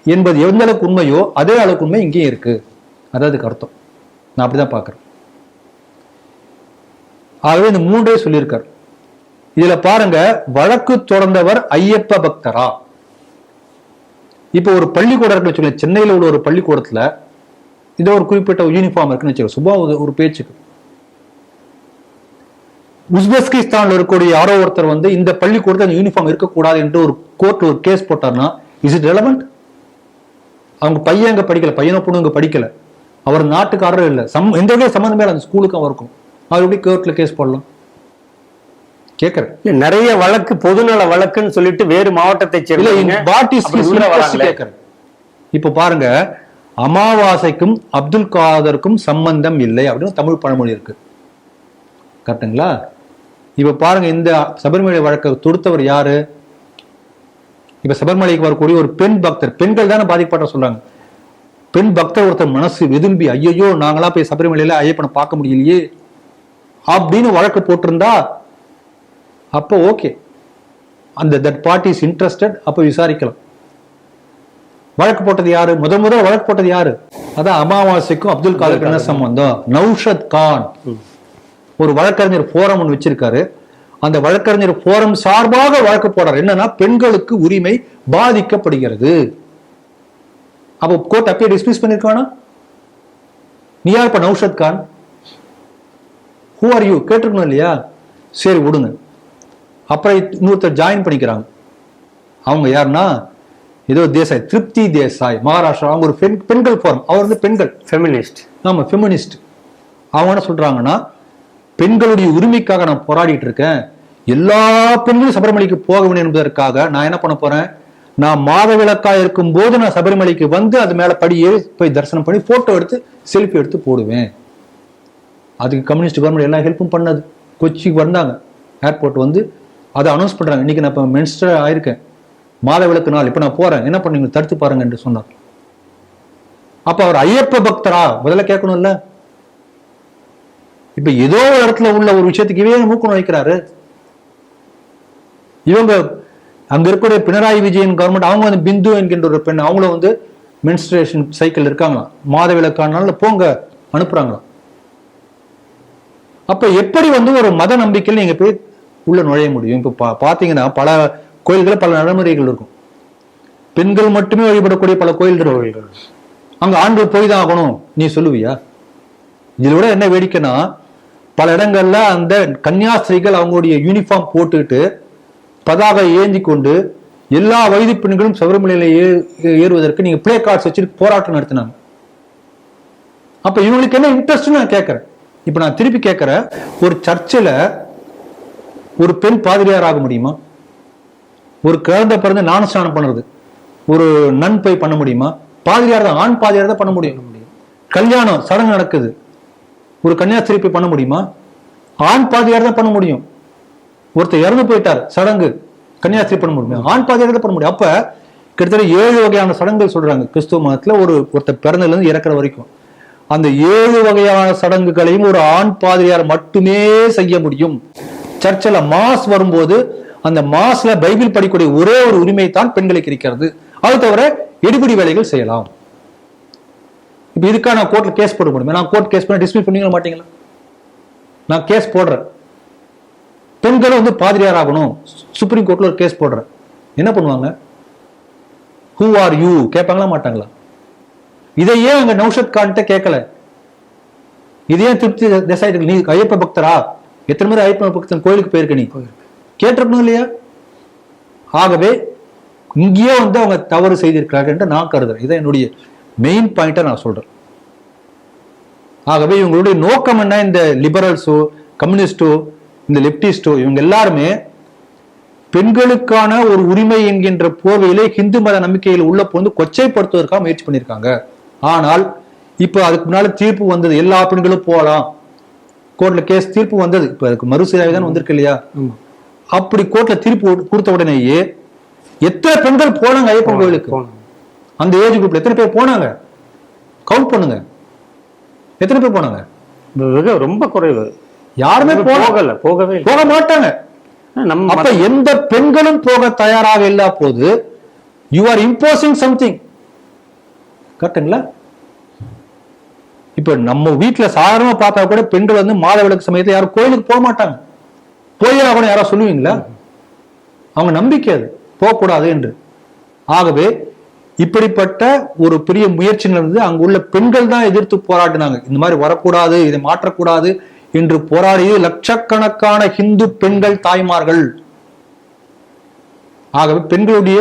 என்பது எந்த அளவுக்கு உண்மையோ அதே அளவுக்கு உண்மை இங்கேயும் இருக்கு. அதாவது அர்த்தம். நான் அப்படிதான் பாக்குறேன். ஆகவே இந்த 3ஐயும் சொல்லியிருக்காரு. இதுல பாருங்க, வழக்கு தொடர்ந்தவர் ஐயப்ப பக்தரா? இப்ப ஒரு பள்ளிக்கூடம் இருக்குன்னு வச்சுக்கோங்க, சென்னையில உள்ள ஒரு பள்ளிக்கூடத்துல இதோ ஒரு குறிப்பிட்ட யூனிஃபார்ம் இருக்குன்னு வச்சுக்கோங்க, சுபா ஒரு பேச்சுக்கு. உஸ்பெஸ்கிஸ்தான்ல இருக்கக்கூடிய யாரோ ஒருத்தர் இந்த பள்ளிக்கூடத்துல அந்த யூனிஃபார்ம் இருக்கக்கூடாது என்று ஒரு கோர்ட் ஒரு கேஸ் போட்டார்னா, இஸ் இட் ரெலவென்ட்? அவங்க பையன் அங்க படிக்கல, பையனோ பொண்ணு இங்க படிக்கல, அவர் நாட்டுக்காரரும் இல்லை, எந்த வகையும் சம்பந்தமே அந்த ஸ்கூலுக்கு அவருக்கும், அவர் எப்படி கோர்ட்ல கேஸ் போடலாம்? கேட்கறேன். நிறைய வழக்கு பொதுநல வழக்குன்னு சொல்லிட்டு வேறு மாவட்டத்தை கேட்கறேன். இப்ப பாருங்க, அமாவாசைக்கும் அப்துல் காதருக்கும் சம்பந்தம் இல்லை அப்படின்னு தமிழ் பழமொழி இருக்கு, கரெக்டுங்களா? இப்ப பாருங்க, இந்த சபரிமலை வழக்கை தொடுத்தவர் யாரு? இப்ப சபரிமலைக்கு வரக்கூடிய ஒரு பெண் பக்தர், பெண்கள் தானே பாதிக்கப்பட்ட சொல்றாங்க. பெண் பக்தர் ஒருத்தர் மனசு விரும்பி, ஐயோ நாங்களா போய் சபரிமலையில ஐயப்பனை பார்க்க முடியலையே அப்படின்னு வழக்கு போட்டிருந்தா அப்போ ஓகே, அந்த தட் பார்ட்டி இஸ் இன்ட்ரெஸ்டட், அப்போ விசாரிக்கலாம். வழக்கு போட்டது யாரு? முதல் வழக்கு போட்டது யாரு? அதான் அமாவாசைக்கும் அப்துல் காதருக்கு என்ன சம்பந்தம்? நௌஷத் கான் ஒரு வழக்கறிஞர் போரம் ஒன்று வச்சிருக்காரு. அந்த வழக்கறிஞர் போரம் சார்பாக வழக்கு போடுறார். என்னன்னா, பெண்களுக்கு உரிமை பாதிக்கப்படுகிறது. அப்போ கோர்ட் அப்பயே டிஸ்மிஸ் பண்ணிருக்கானா? நீ யார் இப்ப Naushad Khan? Who are you கேட்டிருக்கணும் இல்லையா? சரி விடுங்க. அப்புறம் இன்னொருத்தர் ஜாயின் பண்ணிக்கிறாங்க. அவங்க யாருன்னா, ஏதோ தேசாய், திருப்தி தேசாய், மகாராஷ்டிரா. அவங்க ஒரு பெண்கள் போரம், அவர் பெண்கள் ஃபெமினிஸ்ட். ஆமா, ஃபெமினிஸ்ட். அவங்க என்ன சொல்றாங்கன்னா, பெண்களுடைய உரிமைக்காக நான் போராடிட்டு இருக்கேன், எல்லா பெண்களும் சபரிமலைக்கு போக வேண்டும் என்பதற்காக நான் என்ன பண்ண போறேன், நான் மாதவிலக்கா இருக்கும் போது நான் சபரிமலைக்கு அது மேல படியே போய் தரிசனம் பண்ணி போட்டோ எடுத்து செல்ஃபி எடுத்து போடுவேன். அதுக்கு கம்யூனிஸ்ட் கவர்மெண்ட் எல்லா ஹெல்ப்பும் பண்ணது. கொச்சிக்கு வந்தாங்க. ஏர்போர்ட் வந்து அதை அனௌன்ஸ் பண்றாங்க, இன்னைக்கு நான் இப்போ மினிஸ்டர் ஆயிருக்கேன், மாதவிலக்கு நாள், இப்போ நான் போறேன், என்ன பண்ணீங்க தடுத்து பாருங்க என்று சொன்னார். அப்ப அவர் ஐயப்ப பக்தரா முதல்ல கேட்கணும்ல. இப்ப ஏதோ ஒரு இடத்துல உள்ள ஒரு விஷயத்துக்கு இவங்க மூக்கு நுழைக்கிறாரு. இவங்க அங்க இருக்கக்கூடிய பினராயி விஜயன் கவர்மெண்ட், அவங்க வந்து பிந்து என்கின்ற ஒரு பெண், அவங்களும் வந்து மென்ஸ்ட்ரேஷன் சைக்கிள் இருக்காங்களாம், மாதவிலக்கானால போங்க அனுப்புறாங்களாம். அப்ப எப்படி வந்து ஒரு மத நம்பிக்கையில் நீங்க போய் உள்ள நுழைய முடியும்? இப்ப பாத்தீங்கன்னா பல கோயில்கள் பல நடைமுறைகள் இருக்கும். பெண்கள் மட்டுமே வழிபடக்கூடிய பல கோயில்கள், அங்க ஆண்கள் போய் தான் ஆகணும் நீ சொல்லுவியா? இதோட என்ன வேடிக்கைன்னா, பல இடங்கள்ல அந்த கன்னியாஸ்திரிகள் அவங்களுடைய யூனிஃபார்ம் போட்டுட்டு பதாகை ஏந்தி கொண்டு எல்லா வயது பெண்களும் சபரிமலையில ஏறுவதற்கு நீங்க பிளே கார்ட்ஸ் வச்சுட்டு போராட்டம் நடத்தினாங்க. அப்ப இவங்களுக்கு என்ன இன்ட்ரெஸ்ட் நான் கேட்கிறேன். இப்ப நான் திருப்பி கேட்கிறேன், ஒரு சர்ச்சில் ஒரு பெண் பாதிரியார் ஆக முடியுமா? ஒரு குழந்தை பிறந்து ஞானஸ்நானம் பண்றது ஒரு நன் போய் பண்ண முடியுமா? பாதிரியார் தான், ஆண் பாதிரியார் தான் பண்ண முடியும். கல்யாணம் சடங்கு நடக்குது, ஒரு கன்னியாஸ்திரி போய் பண்ண முடியுமா? ஆண் பாதிரியார் தான் பண்ண முடியும். ஒருத்தர் இறந்து போயிட்டார், சடங்கு கன்னியாஸ்திரி பண்ண முடியும், ஆண் பாதிரியார் தான் பண்ண முடியும். அப்ப கிட்டத்தட்ட 7 வகையான சடங்குகள் சொல்றாங்க கிறிஸ்துவ மதத்துல. ஒருத்தர் பிறந்ததுல இருந்து இறக்குற வரைக்கும் அந்த 7 வகையான சடங்குகளையும் ஒரு ஆண் பாதிரியார் மட்டுமே செய்ய முடியும். சர்ச்சில் மாஸ் வரும்போது அந்த மாஸ்ல பைபிள் படிக்கக்கூடிய ஒரே ஒரு உரிமை தான் பெண்களுக்கு இருக்கிறது. அது தவிர எடுபிடி வேலைகள் செய்யலாம். இப்ப இதுக்காக நான் கோர்ட்ல கேஸ் போட முடியும்? நான் கோர்ட் கேஸ் பண்ண டிஸ்மிஸ் பண்ணீங்களா மாட்டீங்களா? நான் கேஸ் போடுறேன், பெண்களும் வந்து பாதிரியார் ஆகணும், சுப்ரீம் கோர்ட்ல ஒரு கேஸ் போடுறேன், என்ன பண்ணுவாங்க? ஹூ ஆர் யூ கேட்பாங்களா மாட்டாங்களா? இதை ஏன் அங்க நௌஷத் கான்ட்ட கேட்கல? இதே திருப்தி தேசாய், நீ ஐயப்ப பக்தரா, எத்தனை பேர் ஐயப்ப பக்தன் கோயிலுக்கு போயிருக்க, நீ கேட்டிருக்கணும் இல்லையா? ஆகவே இங்கேயே வந்து அவங்க தவறு செய்திருக்கிறார்கள் என்று நான் கருதுறேன். இதை என்னுடைய மெயின் பாயிண்டா நான் சொல்றேன். ஆகவே இவங்களுடைய நோக்கம் என்ன? இந்த லிபரல்ஸோ கம்யூனிஸ்டோ இந்த லெப்டிஸ்டோ இவங்க எல்லாருமே பெண்களுக்கான ஒரு உரிமை என்கின்ற போர்வையிலே ஹிந்து மத நம்பிக்கையில் உள்ள போந்து கொச்சைப்படுத்துவதற்காக முயற்சி பண்ணியிருக்காங்க. ஆனால் இப்ப அதுக்கு முன்னால தீர்ப்பு வந்தது, எல்லா பெண்களும் போகலாம், கோர்ட்ல கேஸ் தீர்ப்பு வந்தது. இப்ப அதுக்கு மறுசீராய்வு தான் வந்திருக்கு இல்லையா? அப்படி கோர்ட்ல தீர்ப்பு கொடுத்த உடனேயே எத்தனை பெண்கள் போனாங்க ஐயப்பன் கோயிலுக்கு? அந்த ஏஜ் குரூப்ல எத்தனை பேர் போனாங்க? கவுண்ட் பண்ணுங்க, எத்தனை பேர் போனாங்க? ரொம்ப குறைவு, யாருமே போக மாட்டாங்க. அப்ப எந்த பெண்களும் போக தயாராக இல்ல போது யூ ஆர் இம்போசிங் சம்திங். கரெக்டுங்களா? இப்ப நம்ம வீட்டுல சாதாரணமா பார்த்தா கூட பெண்கள் வந்து மாதவிலக்கு சமயத்துல யாரும் கோயிலுக்கு போக மாட்டாங்க. போய் ஆகணும் யாராவது சொல்லுவீங்களா? அவங்க நம்பிக்கை அது போகக்கூடாது என்று. ஆகவே இப்படிப்பட்ட ஒரு பெரிய முயற்சி நடந்தது. அங்க உள்ள பெண்கள் தான் எதிர்த்து போராடினாங்க, இந்த மாதிரி வரக்கூடாது, இதை மாற்றக்கூடாது என்று போராடிய லட்சக்கணக்கான ஹிந்து பெண்கள் தாய்மார்கள். ஆகவே பெண்களுடைய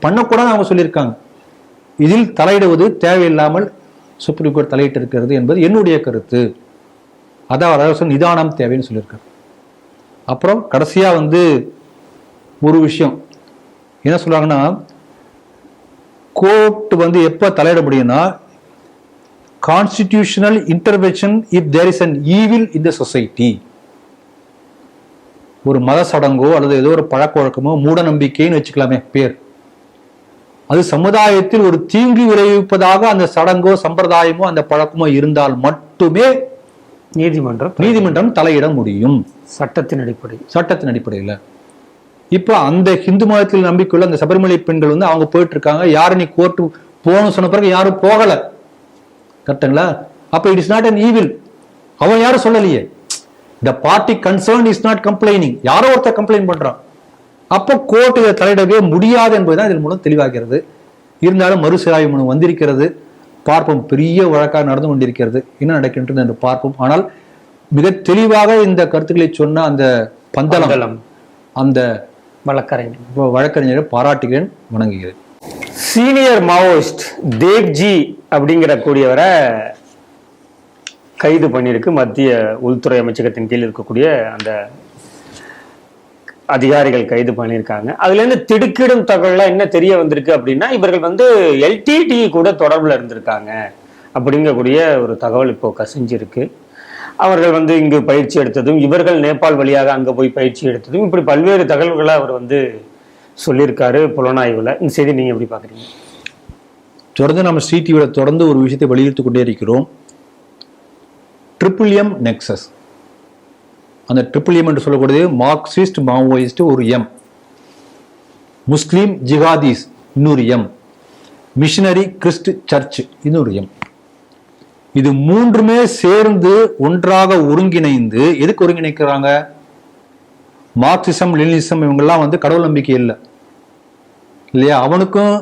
பண்ணக்கூடாது அவங்க சொல்லியிருக்காங்க. இதில் தலையிடுவது தேவையில்லாமல் சுப்ரீம் கோர்ட் தலையிட்டு இருக்கிறது என்பது என்னுடைய கருத்து. அதாவது நிதானம் தேவைன்னு சொல்லியிருக்காரு. அப்புறம் கடைசியா வந்து ஒரு விஷயம் என்ன சொல்றாங்கன்னா, கோர்ட் வந்து எப்ப தலையிட முடியும்னா, constitutional intervention if there is an evil in the society. ஒரு மத சடங்கோ அல்லது ஏதோ ஒரு பழக்க வழக்கமோ மூட நம்பிக்கைன்னு வச்சுக்கலாமே பேர், அது சமுதாயத்தில் ஒரு தீங்கு விளைவிப்பதாக அந்த சடங்கோ சம்பிரதாயமோ அந்த பழக்கமோ இருந்தால் மட்டுமே நீதிமன்றம் தலையிட முடியும், சட்டத்தின் அடிப்படையில். இப்ப அந்த ஹிந்து மதத்தில் நம்பிக்கையுள்ள அந்த சபரிமலை பெண்கள் வந்து அவங்க போயிட்டு இருக்காங்க. யாரும் நீ கோர்ட்டு போகணும்னு சொன்ன பிறகு யாரும் போகல. கரெக்டுங்களா? அப்ப it is not an evil. அவன் யாரும் சொல்லலையே. The party concern is not complaining. யாரோ ஒருத்தர் கம்ப்ளைண்ட் பண்றான். அப்போ கோர்ட் இதை தலையிடவே முடியாது என்பதுதான் இதன் மூலம் தெளிவாகிறது. இருந்தாலும் மறுசீராய்வு மனு வந்திருக்கிறது, பார்ப்போம். பெரிய வழக்காக நடந்து கொண்டிருக்கிறது, என்ன நடக்கின்றது என்று பார்ப்போம். ஆனால் மிக தெளிவாக இந்த கருத்துக்களை சொன்ன அந்த பந்தளம் அந்த வழக்கறிஞரை பாராட்டுகிறேன், வணங்குகிறேன். சீனியர் மாவோயிஸ்ட் தேவ்ஜி அப்படிங்கிற கூடியவரை கைது பண்ணியிருக்கு மத்திய உள்துறை அமைச்சகத்தின் கீழ் இருக்கக்கூடிய அந்த அதிகாரிகள் கைது பண்ணியிருக்காங்க. அதுல இருந்து திடுக்கிடும் தகவலாம் என்ன தெரிய வந்திருக்கு அப்படின்னா, இவர்கள் வந்து LTTE கூட தொடர்புல இருந்திருக்காங்க அப்படிங்கக்கூடிய ஒரு தகவல் இப்போ கசிஞ்சிருக்கு. அவர்கள் வந்து இங்கு பயிற்சி எடுத்ததும், இவர்கள் நேபாள் வழியாக அங்க போய் பயிற்சி எடுத்ததும், இப்படி பல்வேறு தகவல்களை அவர் வந்து சொல்லியிருக்காரு புலனாய்வுல. இந்த செய்தி நீங்க எப்படி பாக்குறீங்க? தொடர்ந்து நம்ம சிடிவில தொடர்ந்து ஒரு விஷயத்தை வலியுறுத்தி கொண்டே இருக்கிறோம். Triple nexus. அந்த ட்ரிபிள் என்று சொல்லக்கூடியது மார்க்சிஸ்ட் மாவோயிஸ்ட் ஒரு எம், முஸ்லீம் ஜிஹாதீஸ் இன்னொரு எம், மிஷனரி கிறிஸ்ட் சர்ச் இன்னொரு எம். இது மூன்றுமே சேர்ந்து ஒன்றாக ஒருங்கிணைந்து எதுக்கு ஒருங்கிணைக்கிறாங்க? மார்க்சிசம் லெனினிசம் இவங்கெல்லாம் வந்து கடவுள் நம்பிக்கை இல்லை இல்லையா? அவனுக்கும்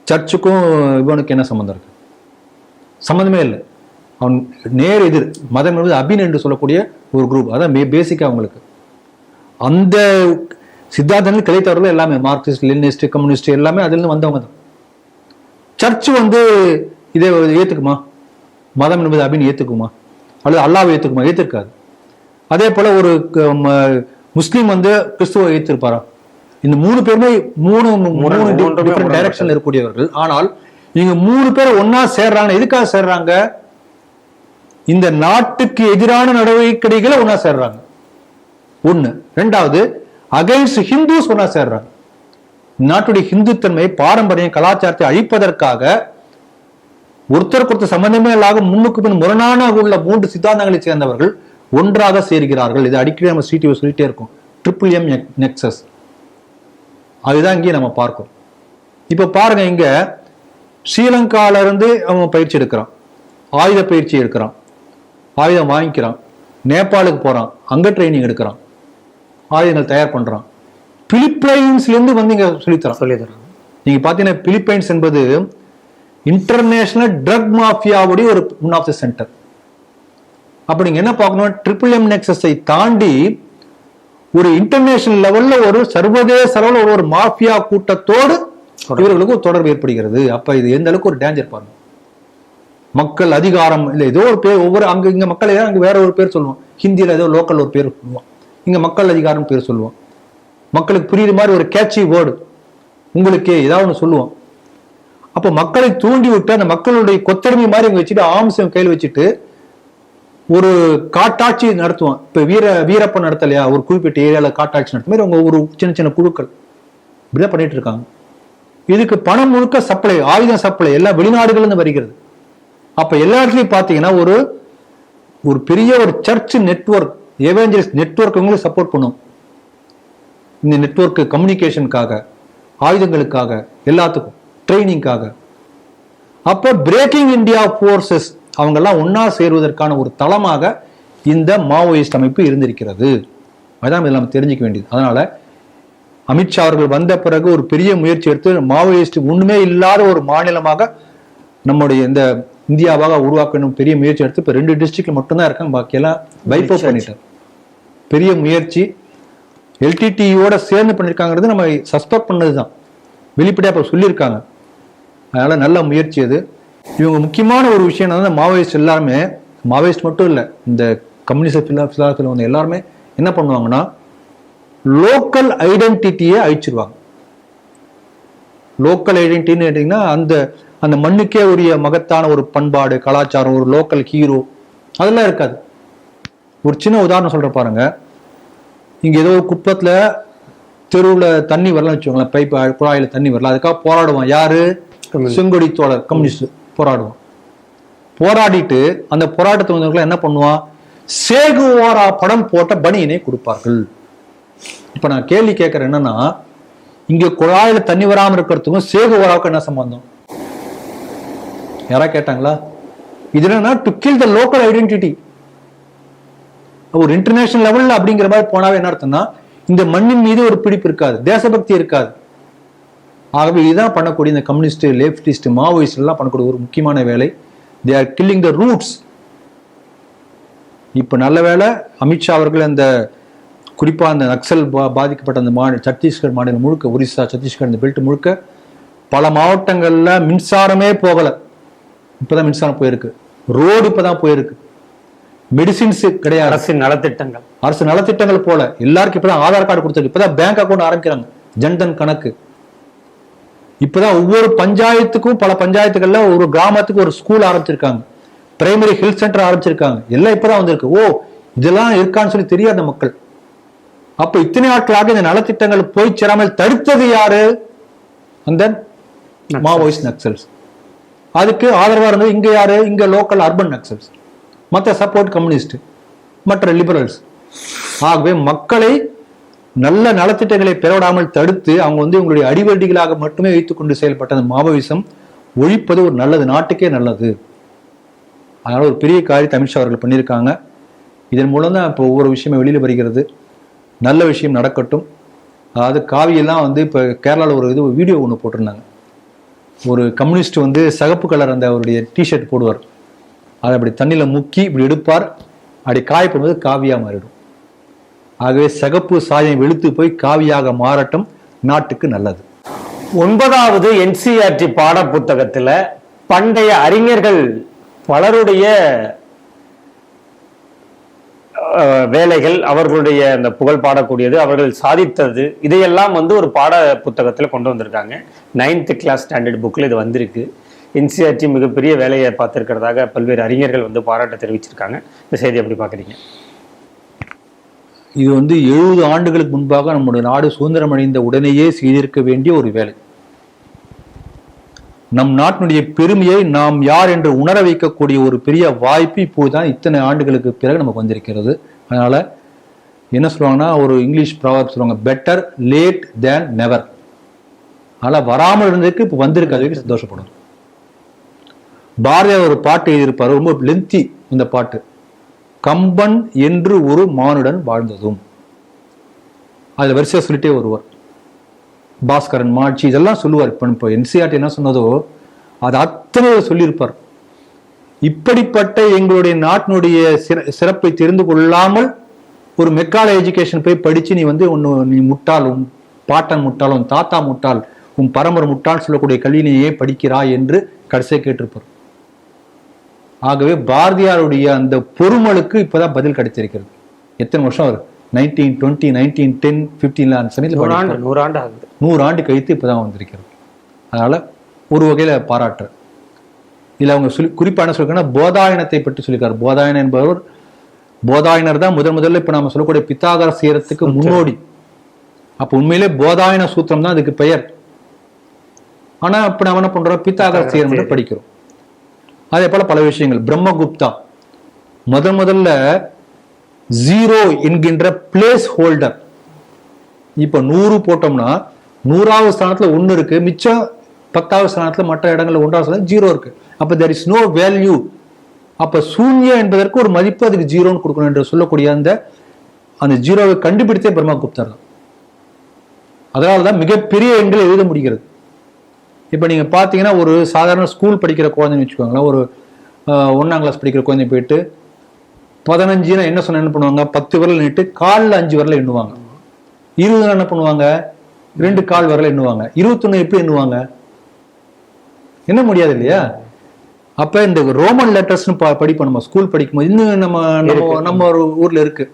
சர்ச்சுக்கும் இவனுக்கு என்ன சம்பந்தம் இருக்கு? சம்பந்தமே இல்லை. அவன் நேர் எதிர் மதம் என்பது அபின் என்று சொல்லக்கூடிய ஒரு குரூப். அதான் பேசிக்கா அவங்களுக்கு அந்த சித்தாந்தங்கள் கிடைத்தவர்கள் எல்லாமே மார்க்சிஸ்ட் லெனினிஸ்ட் கம்யூனிஸ்ட் எல்லாமே அதிலிருந்து வந்தவங்க தான். சர்ச் வந்து இதை ஏத்துக்குமா? மதம் என்பது அபின் ஏத்துக்குமா? அல்லது அல்லாவை ஏத்துக்குமா? ஏத்திருக்காது. அதே போல ஒரு முஸ்லீம் வந்து கிறிஸ்துவ ஏத்திருப்பாரா? இந்த மூணு பேருமே மூணு டிஃபரெண்ட் டைரக்ஷன்ல இருக்கக்கூடியவர்கள். ஆனால் இங்க மூணு பேர் ஒன்னா சேர்றாங்க. எதுக்காக சேர்றாங்க? இந்த நாட்டுக்கு எதிரான நடவடிக்கைகளை ஒன்னா சேர்றாங்க. ஒண்ணு. ரெண்டாவது, அகைன்ஸ்ட் ஹிந்துஸ் ஒன்னா சேர்றாங்க. நாட்டுடைய ஹிந்துத்தன்மை பாரம்பரியம் கலாச்சாரத்தை அழிப்பதற்காக ஒருத்தருக்கு ஒருத்தர் சம்பந்தமே இல்லாத முன்னுக்கு பின் முரணான உள்ள மூன்று சித்தாந்தங்களை சேர்ந்தவர்கள் ஒன்றாக சேர்கிறார்கள். இது அடிக்கடி நம்ம சிடிவி சொல்லிட்டே இருக்கும். Triple M nexus. அதுதான் இங்கே நம்ம பார்க்கிறோம். இப்ப பாருங்க, இங்க ஸ்ரீலங்கால இருந்து அவன் பயிற்சி எடுக்கிறான், ஆயுத பயிற்சி எடுக்கிறான், ஆயுதம் வாங்கிக்கிறான், நேபாளுக்கு போறான், அங்க ட்ரைனிங் எடுக்கிறான், ஆயுதங்கள் தயார் பண்றான். பிலிப்பைன்ஸ்ல இருந்து வந்து இங்க சொல்லித்தரான். நீங்க பாத்தீங்கன்னா பிலிப்பைன்ஸ் என்பது இன்டர்நேஷனல் ட்ரக் மாஃபியாவுடைய ஒரு ஒன் ஆஃப் தி சென்டர். அப்ப நீங்க என்ன பார்க்கணும்? ட்ரிபிள் எம் நெக்சஸை தாண்டி ஒரு இன்டர்நேஷனல் லெவல்ல ஒரு சர்வதேச அளவில் ஒரு மாஃபியா கூட்டத்தோடு இவர்களுக்கு ஒரு தொடர்பு ஏற்படுகிறது. அப்ப இது எந்த அளவுக்கு ஒரு டேஞ்சர் பாருங்க. மக்கள் அதிகாரம் இல்லை, ஏதோ ஒரு பேர் ஒவ்வொரு அங்க இங்க மக்கள் அங்க வேற ஒரு பேர் சொல்லுவோம். ஹிந்தியில ஏதோ லோக்கல் ஒரு பேர் சொல்லுவோம், இங்க மக்கள் அதிகாரம் பேர் சொல்லுவோம். மக்களுக்கு புரியுற மாதிரி ஒரு கேட்சி வேர்டு உங்களுக்கு ஏதாவது ஒன்று சொல்லுவோம். அப்ப மக்களை தூண்டி விட்டு அந்த மக்களுடைய கொத்தடிமை மாதிரி இங்க வச்சுட்டு ஆம்சம் கையில் வச்சுட்டு ஒரு காட்டாட்சி நடத்துவான். இப்ப வீரப்பன் நடத்தலையா ஒரு குறிப்பிட்ட ஏரியால காட்டாட்சி நடத்த மாதிரி அவங்க ஒரு சின்ன சின்ன குழுக்கள் இப்படிதான் பண்ணிட்டு இருக்காங்க. இதுக்கு பணம் முழுக்க சப்ளை, ஆயுதம் சப்ளை எல்லாம் வெளிநாடுகள் இருந்து வருகிறது. அப்ப எல்லா இடத்துலயும் பாத்தீங்கன்னா ஒரு பெரிய ஒரு சர்ச் நெட்வொர்க், எவெஞ்சலிஸ்ட் நெட்வொர்க் உங்களுக்கு சப்போர்ட் பண்ணும். இந்த நெட்வொர்க் கம்யூனிகேஷனுக்காக, ஆயுதங்களுக்காக, எல்லாத்துக்கும் ட்ரைனிங்காக. அப்ப பிரேக்கிங் இந்தியா போர்சஸ் அவங்க எல்லாம் ஒன்னா சேருவதற்கான ஒரு தளமாக இந்த மாவோயிஸ்ட் அமைப்பு இருந்திருக்கிறது. அதான் நம்ம தெரிஞ்சுக்க வேண்டியது. அதனால அமித்ஷா அவர்கள் வந்த பிறகு ஒரு பெரிய முயற்சி எடுத்து மாவோயிஸ்ட் ஒண்ணுமே இல்லாத ஒரு மாநிலமாக நம்முடைய இந்த இந்தியாவாக உருவாக்கணும் பெரிய முயற்சி எடுத்து இப்ப 2 டிஸ்ட்ரிக்ட்ல மட்டும்தான் இருக்காங்க, பாக்கியெல்லாம் பைபாஸ் பண்ணிட்டார். பெரிய முயற்சி எல்டிடியோட சேர்ந்து பண்ணிருக்காங்கிறது நம்ம சஸ்பெக்ட் பண்ணதுதான், வெளிப்படையா இப்ப சொல்லியிருக்காங்க. அதனால நல்ல முயற்சி அது. இவங்க முக்கியமான ஒரு விஷயம் என்னன்னா, மாவோயிஸ்ட் எல்லாருமே, மாவோயிஸ்ட் மட்டும் இல்லை, இந்த கம்யூனிஸ்ட் பிலாசபில வந்து எல்லாருமே என்ன பண்ணுவாங்கன்னா லோக்கல் ஐடென்டிட்டியை அழிச்சிருவாங்க. லோக்கல் ஐடென்டிட்டின்னு கேட்டீங்கன்னா அந்த மண்ணுக்கே உரிய மகத்தான ஒரு பண்பாடு, கலாச்சாரம், ஒரு லோக்கல் ஹீரோ அதெல்லாம் இருக்காது. ஒரு சின்ன உதாரணம் சொல்ற பாருங்க. இங்க ஏதோ ஒரு குப்பத்துல தெருவுல தண்ணி வரலன்னு வச்சுக்கோங்களேன், பைப் குழாயில தண்ணி வரல, அதுக்காக போராடுவான். யாரு? செங்கொடி தோழர் கம்யூனிஸ்ட் போராடுவான். போராடிட்டு அந்த போராட்டத்தை வந்தவர்கள் என்ன பண்ணுவான்? சேகுவாரா படம் போட்ட பனியனை கொடுப்பார்கள். இப்ப நான் கேள்வி கேட்கறேன் என்னன்னா, இங்க குழாயில தண்ணி வராம இருக்கிறதுக்கும் சேகுவாராவுக்கு என்ன சம்பந்தம்? யாரா கேட்டாங்களா? இது என்னன்னா to kill the local identity. ஒரு இன்டர்நேஷனல் லெவல்ல அப்படிங்கிற மாதிரி போனாவே என்ன அர்த்தம்னா இந்த மண்ணின் மீது ஒரு பிடிப்பு இருக்காது, தேசபக்தி இருக்காது. ஆகவே இதுதான் பண்ணக்கூடிய இந்த கம்யூனிஸ்ட், லெப்டிஸ்ட், மாவோயிஸ்ட் எல்லாம் பண்ணக்கூடிய ஒரு முக்கியமான வேலை. They are killing the roots. இப்ப நல்ல வேலை அமித்ஷா அவர்கள் அந்த குறிப்பா அந்த நக்சல் பாதிக்கப்பட்ட அந்த சத்தீஸ்கர் மாநிலம் முழுக்க, ஒரிசா, சத்தீஸ்கர், இந்த பெல்ட் முழுக்க பல மாவட்டங்கள்ல மின்சாரமே போகல. இப்பதான் மின்சாரம் போயிருக்கு, ரோடு இப்பதான் போயிருக்கு, மெடிசின்ஸ் கிடையாது, அரசு நலத்திட்டங்கள் போல எல்லாருக்கும் இப்பதான் ஆதார் கார்டு கொடுத்துருக்கு, இப்பதான் பேங்க் அக்கௌண்ட் ஆரம்பிக்கிறாங்க, ஜன்தன் கணக்கு. இப்பதான் ஒவ்வொரு பஞ்சாயத்துக்கும், பல பஞ்சாயத்துகள்ல ஒரு கிராமத்துக்கு ஒரு ஸ்கூல் ஆரம்பிச்சிருக்காங்க. பிரைமரி ஹெல்த் சென்டர் ஆரம்பிச்சிருக்காங்க. எல்லாம் இப்பதான் வந்திருக்கு. ஓ, இதெல்லாம் இருக்கான்னு சொல்லி தெரியாத மக்கள். அப்ப இத்தனை நாட்களாக இந்த நலத்திட்டங்கள் போய் சேராமல் தடுத்தது யாரு? அந்த மாவோயிஸ்ட் நக்சல்ஸ். அதுக்கு ஆதரவா இருந்தது இங்க யாரு? இங்க லோக்கல் அர்பன் நக்சல்ஸ், மற்ற சப்போர்ட் கம்யூனிஸ்ட், மற்ற லிபரல்ஸ். ஆகவே மக்களை நல்ல நலத்திட்டங்களை பெறவிடாமல் தடுத்து அவங்க இவங்களுடைய அடிவடிகளாக மட்டுமே வைத்துக் கொண்டு செயல்பட்ட அந்த மாவோயிசம் ஒழிப்பது ஒரு நல்லது, நாட்டுக்கே நல்லது. அதனால ஒரு பெரிய காரியத்தை அமித்ஷா அவர்கள் பண்ணியிருக்காங்க. இதன் மூலம் தான் இப்போ ஒவ்வொரு விஷயமே வெளியில வருகிறது. நல்ல விஷயம் நடக்கட்டும். அதாவது காவியெல்லாம் இப்போ கேரளாவில் ஒரு வீடியோ ஒன்று போட்டிருந்தாங்க. ஒரு கம்யூனிஸ்ட் சகப்பு கலர் அந்த அவருடைய டிஷர்ட் போடுவார். அதை அப்படி தண்ணியில முக்கி இப்படி எடுப்பார். அப்படி காயப்படும்போது காவியா மாறிடும். ஆகவே சகப்பு சாயம் வெளுத்து போய் காவியாக மாறட்டும், நாட்டுக்கு நல்லது. 9வது NCERT பாட புத்தகத்துல பண்டைய அறிஞர்கள் பலருடைய வேலைகள், அவர்களுடைய அந்த புகழ் பாடக்கூடியது, அவர்கள் சாதித்தது, இதையெல்லாம் ஒரு பாட புத்தகத்தில் கொண்டு வந்திருக்காங்க. 9th கிளாஸ் ஸ்டாண்டர்ட் புக்கில் இது வந்திருக்கு. NCERT மிகப்பெரிய வேலையை பார்த்திருக்கிறதாக பல்வேறு அறிஞர்கள் பாராட்ட தெரிவிச்சிருக்காங்க. இந்த செய்தி எப்படி பார்க்குறீங்க? இது 70 ஆண்டுகளுக்கு முன்பாக நம்முடைய நாடு சுதந்திரம் அடைந்த உடனேயே செய்திருக்க வேண்டிய ஒரு வேலை. நம் நாட்டினுடைய பெருமையை நாம் யார் என்று உணர வைக்கக்கூடிய ஒரு பெரிய வாய்ப்பு இப்போதுதான் இத்தனை ஆண்டுகளுக்கு பிறகு நமக்கு வந்திருக்கிறது. அதனால என்ன சொல்லுவாங்கன்னா, ஒரு இங்கிலீஷ் ப்ராவர்ப் சொல்லுவாங்க, பெட்டர் லேட் தேன் நெவர். அதனால வராமல் இருந்ததுக்கு இப்போ வந்திருக்கு, அதுக்கு சந்தோஷப்படும். பாரதியார் ஒரு பாட்டு எழுதியிருப்பாரு, ரொம்ப லென்த்தி இந்த பாட்டு. கம்பன் என்று ஒரு மானுடன் வாழ்ந்ததும், அதுல வரிசையா சொல்லிட்டே வருவார். பாஸ்கரன், மாட்சி இதெல்லாம் சொல்லுவார். இப்போ NCERT என்ன சொன்னதோ அது அத்தனை சொல்லியிருப்பார். இப்படிப்பட்ட எங்களுடைய நாட்டினுடைய சிறப்பை தெரிந்து கொள்ளாமல் ஒரு மெக்கால எஜுகேஷன் போய் படிச்சு நீ முட்டாளும், பாட்டன் முட்டாளும், தாத்தா முட்டாள், உன் பரம்பரை முட்டாள் சொல்லக்கூடிய கல்வியிலேயே படிக்கிறாய் என்று கடைசியை கேட்டிருப்பார். ஆகவே பாரதியாருடைய அந்த பொறுமலுக்கு இப்பதான் பதில் கிடைத்திருக்கிறது. எத்தனை வருஷம் அவர் 1920, 1910, 15 அந்த சமயத்தில் 100 ஆண்டு கழித்து இப்பதான் வந்திருக்கிறது. அதனால ஒரு வகையில பாராட்டுற. இதுல அவங்க குறிப்பா என்ன சொல்லிருக்காங்கன்னா, போதாயனத்தை பற்றி சொல்லியிருக்காரு. போதாயனம் என்பவர், போதாயனர் தான் முதல்ல இப்ப நம்ம சொல்லக்கூடிய பித்தாகர சீரத்துக்கு முன்னோடி. அப்ப உண்மையிலே போதாயன சூத்திரம் தான் அதுக்கு பெயர். ஆனா இப்ப நம்ம என்ன பண்றோம், பித்தாகர சீரம் என்று படிக்கிறோம். அதே போல பல விஷயங்கள். பிரம்மகுப்தா முதல்ல 0 என்கின்ற பிளேஸ் ஹோல்டர். இப்ப 100 போட்டோம்னா 100வது ஸ்தானத்துல 1 இருக்கு, மிச்சம் 10வது ஸ்தானத்துல மற்ற இடங்கள்ல 1வது ஸ்தானத்துல 0 இருக்கு. அப்ப there is no value. அப்ப சூன்யம் என்பதற்கு ஒரு மதிப்பு அதுக்கு 0ன்னு கொடுக்கணும் என்று சொல்லக்கூடிய அந்த 0வை கண்டுபிடித்தே பிரம்மகுப்தர் தான். அதனாலதான் மிகப்பெரிய எண்களை எழுத முடிகிறது. இப்ப நீங்க பாத்தீங்கன்னா, ஒரு சாதாரண ஸ்கூல் படிக்கிற குழந்தைன்னு வச்சுக்கோங்களேன், ஒரு 1ஆம் கிளாஸ் படிக்கிற குழந்தை போயிட்டு 15 என்ன சொன்ன என்ன பண்ணுவாங்க, 10 விரல் நீட்டு காலில் 5 விரல எண்ணுவாங்க. 20 என்ன பண்ணுவாங்க, 2 கால் விரல எண்ணுவாங்க. 21 எப்படி எண்ணுவாங்க, என்ன முடியாது இல்லையா? அப்ப இந்த ரோமன் லெட்டர்ஸ்னு படிப்போம் நம்ம ஸ்கூல் படிக்கும்போது. இன்னும் நம்ம ஒரு ஊர்ல இருக்கு.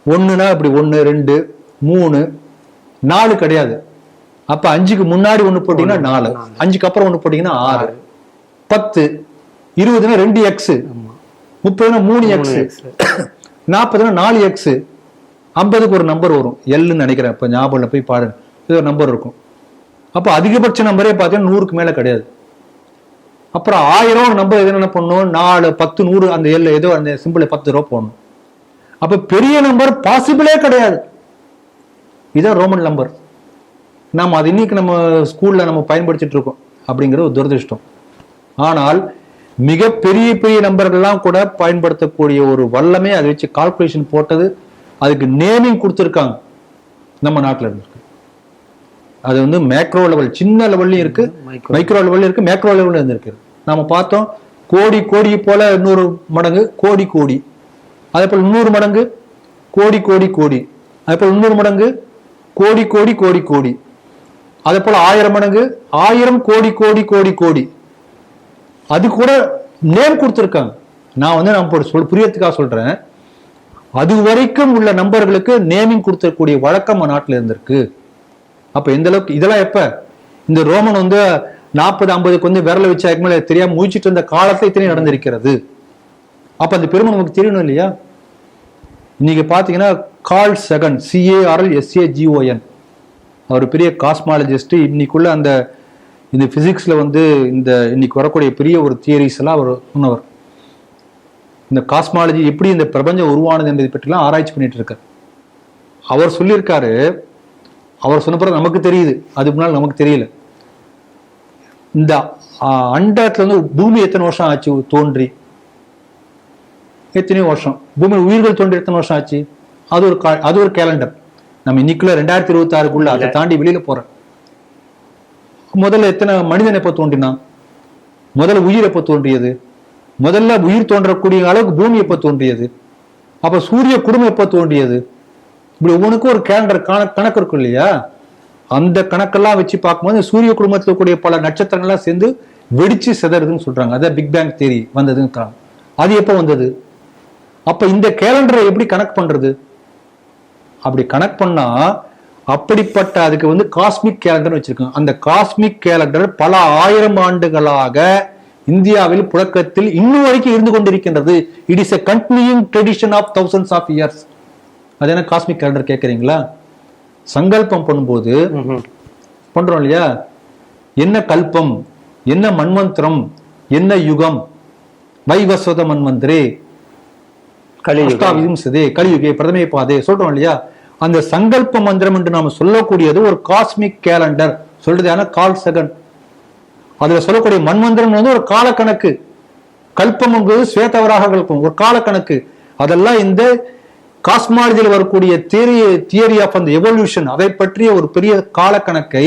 1னா இப்படி 1, 2, 3, 4 கிடையாது. அப்ப 5க்கு முன்னாடி 1 போட்டீங்கன்னா 4, 5க்கு அப்புறம் 1 போட்டீங்கன்னா 6, 10, 20னா 2x, 30னா 3x, 40னா 4x, 50க்கு ஒரு நம்பர் வரும், எல்னு நினைக்கிறேன். இப்ப ஞாபகம் போய் பாருங்க, இது ஒரு நம்பர் இருக்கும். அப்ப அதிகபட்ச நம்பரே பார்த்தீங்கன்னா 100க்கு மேல கிடையாது. அப்புறம் 1000 நம்பர் எது என்ன பண்ணும், 4, 10, 100 அந்த எல் ஏதோ அந்த சிம்பிள் 10 ரூபா போடணும். அப்ப பெரிய நம்பர் பாசிபிளே கிடையாது. இதான் ரோமன் நம்பர். நாம் அது இன்னைக்கு நம்ம ஸ்கூல்ல நம்ம பயன்படுத்திட்டு இருக்கோம் அப்படிங்கிற ஒரு துரதிருஷ்டம். ஆனால் மிக பெரிய பெரிய நம்பர்கள்லாம் கூட பயன்படுத்தக்கூடிய ஒரு வல்லமே அதை வச்சு கால்குலேஷன் போட்டது, அதுக்கு நேமிங் கொடுத்துருக்காங்க நம்ம நாட்டில் இருந்திருக்கு. அது மேக்ரோ லெவல், சின்ன லெவல்லையும் இருக்கு, மைக்ரோ லெவல்ல இருக்கு, மேக்ரோ லெவல்ல இருந்திருக்கு. நாம பார்த்தோம், கோடி கோடி போல 100 மடங்கு கோடி கோடி, அதே போல் 100 மடங்கு கோடி கோடி கோடி, அதே போல் 100 மடங்கு கோடி கோடி கோடி கோடி, அதே போல 1000 மடங்கு 1000 கோடி கோடி கோடி கோடி. அது கூட நேம் கொடுத்துருக்காங்க. நான் நம்ம புரியத்துக்காக சொல்றேன், அது வரைக்கும் உள்ள நம்பர்களுக்கு நேமிங் கொடுத்தக்கூடிய வழக்கம் நாட்டில் இருந்திருக்கு. அப்ப எந்த அளவுக்கு இதெல்லாம் எப்ப இந்த ரோமன் 40-50 வந்து விரல வச்சு அதுக்கு மேல தெரியாம முழிச்சிட்டு இருந்த காலத்துல இத்தனை நடந்திருக்கிறது. அப்ப அந்த பெருமை நமக்கு தெரியணும் இல்லையா? இன்னைக்கு பாத்தீங்கன்னா கார்ல் சகன், CARLSAGON, அவர் பெரிய காஸ்மாலஜிஸ்ட். இன்னைக்குள்ள அந்த இந்த பிசிக்ஸ்ல வந்து இந்த இன்னைக்கு வரக்கூடிய பெரிய ஒரு தியரிஸ் எல்லாம் அவர் சொன்னவர். இந்த காஸ்மாலஜி எப்படி இந்த பிரபஞ்சம் உருவானது என்பதை பற்றிலாம் ஆராய்ச்சி பண்ணிட்டு இருக்கார். அவர் சொல்லியிருக்காரு, அவர் சொன்ன பிறகு நமக்கு தெரியுது, அதுக்கு முன்னால் நமக்கு தெரியல. இந்த அண்டத்துல வந்து பூமி எத்தனை வருஷம் ஆச்சு தோன்றி? எத்தனையோ வருஷம். பூமி உயிர்கள் தோன்றி எத்தனை வருஷம் ஆச்சு? அது ஒரு கேலண்டர். நம்ம இன்னைக்குள்ள 2026 அதை தாண்டி வெளியில போற. முதல்ல எத்தனை மனிதன் எப்ப தோன்றினான்? முதல்ல உயிர் எப்ப தோன்றியது? முதல்ல உயிர் தோன்றக்கூடிய அளவுக்கு பூமி எப்ப தோன்றியது? அப்ப சூரிய குடும்பம் எப்ப தோன்றியது? இப்படி ஒவ்வொன்றுக்கும் ஒரு கேலண்டர் கணக்கு இருக்கும் இல்லையா? அந்த கணக்கெல்லாம் வச்சு பார்க்கும்போது சூரிய குடும்பத்தில் கூடிய பல நட்சத்திரங்கள்லாம் சேர்ந்து வெடிச்சு சிதறதுன்னு சொல்றாங்க. அதான் பிக் பேங் தியரி வந்ததுன்னு. அது எப்ப வந்தது? அப்ப இந்த கேலண்டரை எப்படி கணக்கு பண்றது? அப்படி கணக்கு பண்ணா அப்படிப்பட்ட அதுக்கு வந்து காஸ்மிக் கேலண்டர் வச்சிருக்காங்க. அந்த காஸ்மிக் கேலண்டர் பல 1000 ஆண்டுகளாக இந்தியாவில் புழக்கத்தில் இன்னும் வரைக்கும் இருந்து கொண்டிருக்கின்றது. It is a continuing tradition of thousands of years. அது என்ன காஸ்மிக் கேலண்டர் கேட்கறீங்களா? சங்கல்பம் பண்ணும்போது பண்றோம் இல்லையா? என்ன கல்பம், என்ன மன்வந்திரம், என்ன யுகம், வைவஸ்வத மன்வந்திரே கலியுகே பிரதமே பாதே சொல்றோம் இல்லையா? அந்த சங்கல்ப மந்திரம் என்று நாம சொல்லக்கூடியது ஒரு காஸ்மிக் கேலண்டர் சொல்றது கார்ல் சகன். அதுல சொல்லக்கூடிய மன்வந்திரம் வந்து ஒரு காலக்கணக்கு. கல்பம் என்பது ஸ்வேதவராக கல்பம், ஒரு காலக்கணக்கு. அதெல்லாம் இந்த காஸ்மாலஜியில் வரக்கூடிய தியரி ஆஃப் அந்த எவல்யூஷன், அதை பற்றிய ஒரு பெரிய காலக்கணக்கை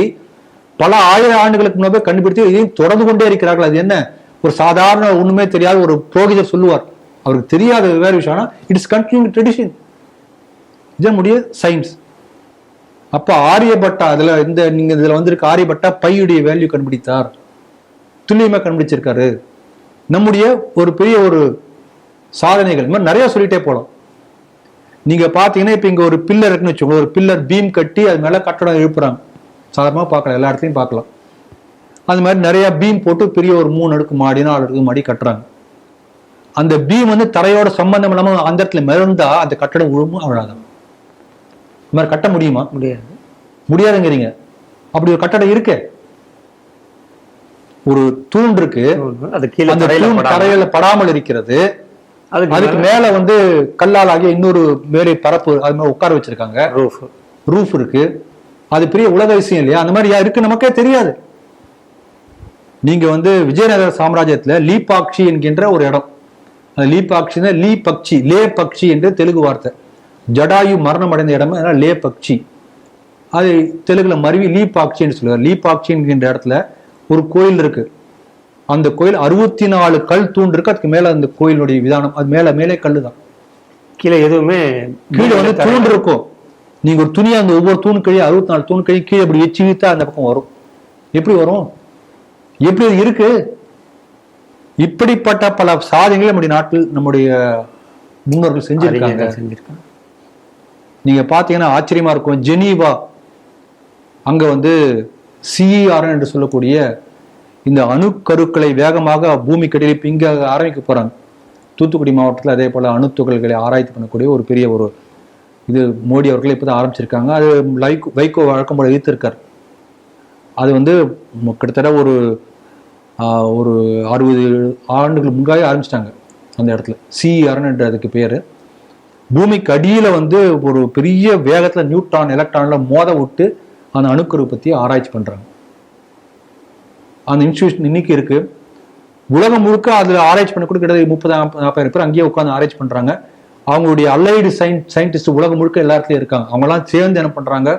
பல 1000 ஆண்டுகளுக்கு முன்னாடி கண்டுபிடித்து இதையும் தொடர்ந்து கொண்டே இருக்கிறார்கள். அது என்ன? ஒரு சாதாரண ஒண்ணுமே தெரியாத ஒரு புரோகிதர் சொல்லுவார், அவருக்கு தெரியாத வேற விஷயம். It's continuing tradition. இதான் முடிய சயின்ஸ். அப்ப ஆரியபட்டா அதுல நீங்க இதுல வந்திருக்க ஆரியபட்டா பையுடைய வேல்யூ கண்டுபிடித்தார், துல்லியமா கண்டுபிடிச்சிருக்காரு. நம்முடைய ஒரு பெரிய ஒரு சாதனைகள் இந்த மாதிரி நிறைய சொல்லிட்டே போலாம். நீங்க பாத்தீங்கன்னா இப்ப இங்க ஒரு பில்லர் இருக்குன்னு வச்சுக்கோங்க, ஒரு பில்லர் பீம் கட்டி அது மேல கட்டடம் எழுப்புறாங்க. சாதாரணமா பார்க்கலாம், எல்லா இடத்துலையும் பார்க்கலாம். அது மாதிரி நிறைய பீம் போட்டு பெரிய ஒரு 3 அடுக்கு மாடி 4 அடுக்கு மாடி கட்டுறாங்க. அந்த பீம் வந்து தரையோட சம்பந்தம் இல்லாம அந்த இடத்துல மிதந்தா அந்த கட்டடம் விழுமும் அவ்வளவுதான். இந்த மாதிரி கட்ட முடியுமா? முடியாதுங்கிறீங்க. அப்படி ஒரு கட்டடம் இருக்கு, ஒரு தூண் இருக்கு, அந்த தூண் தரையில படாமல் இருக்கிறது. அதுக்கு மேல வந்து கல்லால் ஆகிய இன்னொரு மேலே பரப்பு அது மாதிரி உட்கார வச்சிருக்காங்க. ரூஃப் இருக்கு. அது பெரிய உலக விஷயம் இல்லையா? அந்த மாதிரி இருக்கு, நமக்கே தெரியாது. நீங்க வந்து விஜயநகர சாம்ராஜ்யத்துல லீபாக்ஷி என்கின்ற ஒரு இடம், அந்த லீபாக்ஷி லீ பக்ஷி, லே பக்ஷி என்று தெலுங்கு வார்த்தை. ஜடாயு மரணம் அடைந்த இடம் லே பக்ஷி, அது தெலுங்குல மருவி லீபாக்ஷி என்று சொல்லுவார். லீபாக்ஷி என்கின்ற இடத்துல ஒரு கோயில் இருக்கு. அந்த கோயில் 64 கல் தூண் இருக்கு. அதுக்கு மேல அந்த கோயிலுடைய விதானம், அது மேலே கல்லு தான், கீழே எதுவுமே கீழே வந்து தூண் இருக்கும். நீங்க ஒரு துணியா அந்த ஒவ்வொரு தூண் கழியும் 64 தூண் கழியும் கீழே அப்படி எச்சி வீத்தா அந்த பக்கம் வரும். எப்படி வரும்? எப்படி இருக்கு? இப்படிப்பட்ட பல சாதனைகள் நம்முடைய நாட்டில் நம்முடைய முன்னோர்கள் செஞ்சிருக்காங்க. நீங்க பாத்தீங்கன்னா ஆச்சரியமா இருக்கும். ஜெனீவா அங்க வந்து CER என்று சொல்லக்கூடிய இந்த அணுக்கருக்களை வேகமாக பூமி கடியில் இங்க ஆரம்பிக்க போறாங்க. தூத்துக்குடி மாவட்டத்தில் அதே போல அணுத்துகள்களை ஆராய்ச்சி பண்ணக்கூடிய ஒரு பெரிய ஒரு இது மோடி அவர்கள் இப்பதான் ஆரம்பிச்சிருக்காங்க. அது வைகோ வழக்கம் போல எதிர்த்திருக்கார். அது வந்து கிட்டத்தட்ட ஒரு 60 ஆண்டுகள் முன்னாடி ஆரம்பிச்சிட்டாங்க அந்த இடத்துல. CER என்ற அதுக்கு பேரு. பூமிக்கு அடியில வந்து ஒரு பெரிய வேகத்துல நியூட்ரான் எலக்ட்ரான்ல மோத விட்டு அந்த அணுக்கரு பத்தி ஆராய்ச்சி பண்றாங்க. அந்த இன்ஸ்டிடியூஷன் இன்னைக்கு இருக்கு. உலகம் முழுக்க அதுல ஆராய்ச்சி பண்ண கூட கிட்டத்தட்ட 30-40 பேர் அங்கேயே உட்காந்து ஆராய்ச்சி பண்றாங்க. அவங்களுடைய அலைடு சயின்டிஸ்ட் உலகம் முழுக்க எல்லா இடத்துலயும் இருக்காங்க. அவங்க எல்லாம் சேர்ந்து என்ன பண்றாங்க,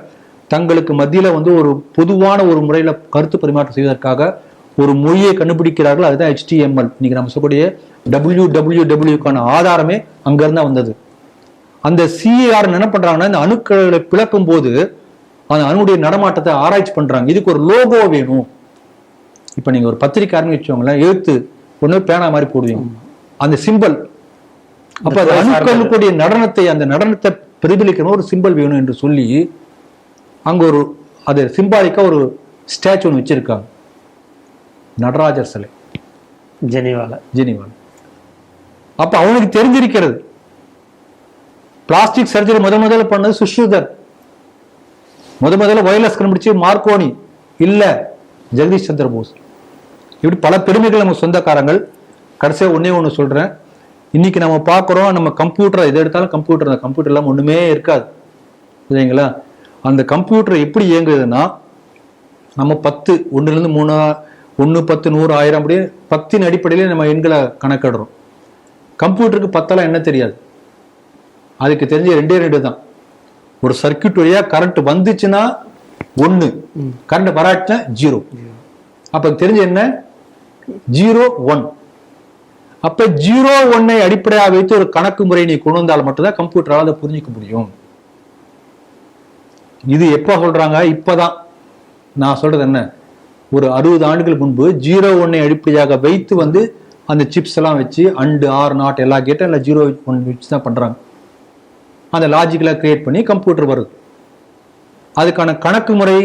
தங்களுக்கு மத்தியில வந்து ஒரு பொதுவான ஒரு முறையில கருத்து பரிமாற்றம் செய்வதற்காக ஒரு மொழியை கண்டுபிடிக்கிறார்கள். அதுதான் HTML. இன்னைக்கு நம்ம சொல்லக்கூடிய WWWக்கான ஆதாரமே அங்க இருந்தா வந்தது. அந்த CER என்ன பண்றாங்கன்னா, இந்த அணுக்களை பிளக்கும் போது அந்த அணுடைய நடமாட்டத்தை ஆராய்ச்சி பண்றாங்க. இதுக்கு ஒரு லோகோ வேணும். இப்ப நீங்க ஒரு பத்திரிக்கை ஆரம்பிச்சவங்கள எழுத்து ஒண்ணு பேனா மாதிரி போடுவீங்க, அந்த சிம்பிள். அப்ப அது அணுக்களுடைய நடனத்தை, அந்த நடனத்தை பிரதிபலிக்கணும், ஒரு சிம்பிள் வேணும் என்று சொல்லி அங்க ஒரு அது சிம்பாலிக்கா ஒரு ஸ்டாச்சு ஒன்று வச்சிருக்காங்க. நடராஜர் சிலை ஜெனீவால. அப்ப அவனுக்கு தெரிஞ்சிருக்கிறது. பிளாஸ்டிக் சர்ஜரி முதல்ல பண்ணது சுஷ்ருதர், முதல்ல வயர்லெஸ் கண்டுபிடிச்சு மார்க்கோனி இல்ல ஜெகதீஷ் சந்திர போஸ். இப்படி பல பெருமைகள் நம்ம சொந்தக்காரங்கள். கடைசியா ஒண்ணு சொல்றேன், இன்னைக்கு நம்ம பார்க்குறோம், நம்ம கம்ப்யூட்டர் எது எடுத்தாலும் கம்ப்யூட்டர், அந்த கம்ப்யூட்டர் எல்லாம் ஒண்ணுமே இருக்காது இல்லைங்களா? அந்த கம்ப்யூட்டர் எப்படி இயங்குதுன்னா, நம்ம 10 1 3 1 10 100 1000 அப்படியே 10 அடிப்படையில நம்ம எண்களை கணக்கிடுறோம். கம்ப்யூட்டருக்கு 10 என்ன தெரியாது, அதுக்கு தெரிஞ்ச 2 தான். ஒரு சர்க்கியூட் வழியா கரண்ட் வந்துச்சுன்னா 1, கரண்ட் வராச்சுன்னா 0. அப்ப தெரிஞ்ச என்ன 0 1. அப்ப 0 1 அடிப்படையாக வைத்து ஒரு கணக்கு முறை நீ கொண்டு வந்தால் மட்டும்தான் கம்ப்யூட்டரால் அதை புரிஞ்சிக்க முடியும். இது எப்ப சொல்றாங்க? இப்பதான். நான் சொல்றது என்ன, ஒரு 60 ஆண்டுகளுக்கு முன்பு 0 1 அடிப்படையாக வைத்து வந்து அந்த சிப்ஸ் எல்லாம் வச்சு அண்டு ஆர் நாட் எல்லா கேட்டும் இல்லை 0 1 வச்சு தான் பண்றாங்க. அந்த லாஜிக்கலை கிரியேட் பண்ணி கம்ப்யூட்டர் வருது. அதுக்கான கணக்கு முறை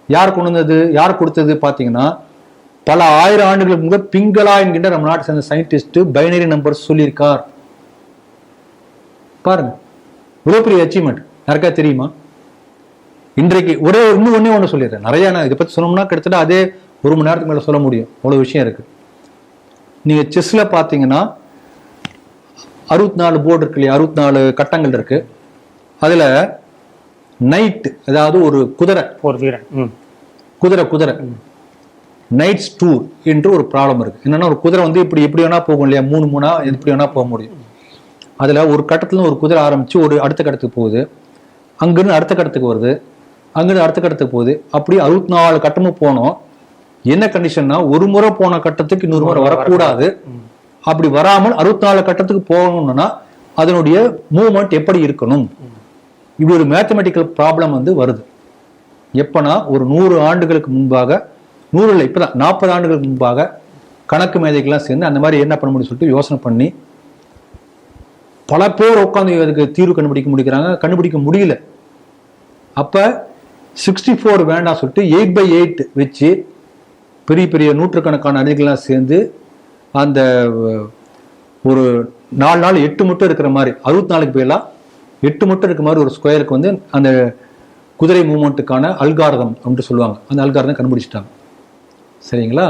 யார் கொண்டு வந்தது, யார் கொடுத்தது பார்த்தீங்கன்னா, பல 1000 ஆண்டுகளுக்கு முன்பு பிங்களா என்கின்ற நம்ம நாட்டை சேர்ந்த சயின்டிஸ்ட் பைனரி நம்பர் சொல்லியிருக்கார். பாருங்க, இவ்வளவு பெரிய அச்சீவ்மெண்ட் யாருக்கா தெரியுமா? இன்றைக்கு இன்னும் ஒண்ணு சொல்லிடுறேன். நிறைய இதை பத்தி சொன்னோம்னா கிட்டத்தட்ட அதே 1 மணி நேரத்துக்கு மேல சொல்ல முடியும், அவ்வளவு விஷயம் இருக்கு. நீங்க செஸ்ல பாத்தீங்கன்னா 64 போர்டு இருக்கு இல்லையா, 64 கட்டங்கள் இருக்கு. அதுல நைட், அதாவது ஒரு குதிரை, குதிரை நைட்ஸ் டூர் என்று ஒரு ப்ராப்ளம் இருக்கு. என்னன்னா, ஒரு குதிரை வந்து எப்படி வேணா போகும் இல்லையா, 3 எப்படி வேணா போக முடியும். அதுல ஒரு கட்டத்துல ஒரு குதிரை ஆரம்பிச்சு ஒரு அடுத்த கட்டத்துக்கு போகுது, அங்கிருந்து அடுத்த கட்டத்துக்கு வருது, அங்கிருந்து அடுத்த கட்டத்துக்கு போகுது. அப்படி 64 கட்டமும் போனோம். என்ன கண்டிஷன்னா, ஒரு முறை போன கட்டத்துக்கு இன்னொரு முறை வரக்கூடாது. அப்படி வராமல் 64 கட்டத்துக்கு போகணும்னா அதனுடைய மூவ்மெண்ட் எப்படி இருக்கணும், இப்படி ஒரு மேத்தமெட்டிக்கல் ப்ராப்ளம் வந்து வருது. எப்பனா ஒரு 100 ஆண்டுகளுக்கு முன்பாக, 100 இல்லை இப்பதான் 40 ஆண்டுகளுக்கு முன்பாக கணக்கு மேதைகள்லாம் சேர்ந்து அந்த மாதிரி என்ன பண்ண முடியும் சொல்லிட்டு யோசனை பண்ணி பல பேர் உட்காந்து அதுக்கு தீர்வு கண்டுபிடிக்க முடியல. அப்ப 64 வேண்டாம் சொல்லிட்டு 8x8 வச்சு பெரிய பெரிய நூற்றுக்கணக்கான அறிஞர்கள்லாம் சேர்ந்து அந்த ஒரு 4 நாள் 8 மட்டும் இருக்கிற மாதிரி, 64க்கு பேர்லாம் 8 மட்டும் இருக்கிற மாதிரி ஒரு ஸ்கொயருக்கு வந்து அந்த குதிரை மூவ்மெண்ட்டுக்கான அல்காரதம் அப்படின்னு சொல்லுவாங்க. அந்த அல்காரதம் கண்டுபிடிச்சிட்டாங்க. சரிங்களா?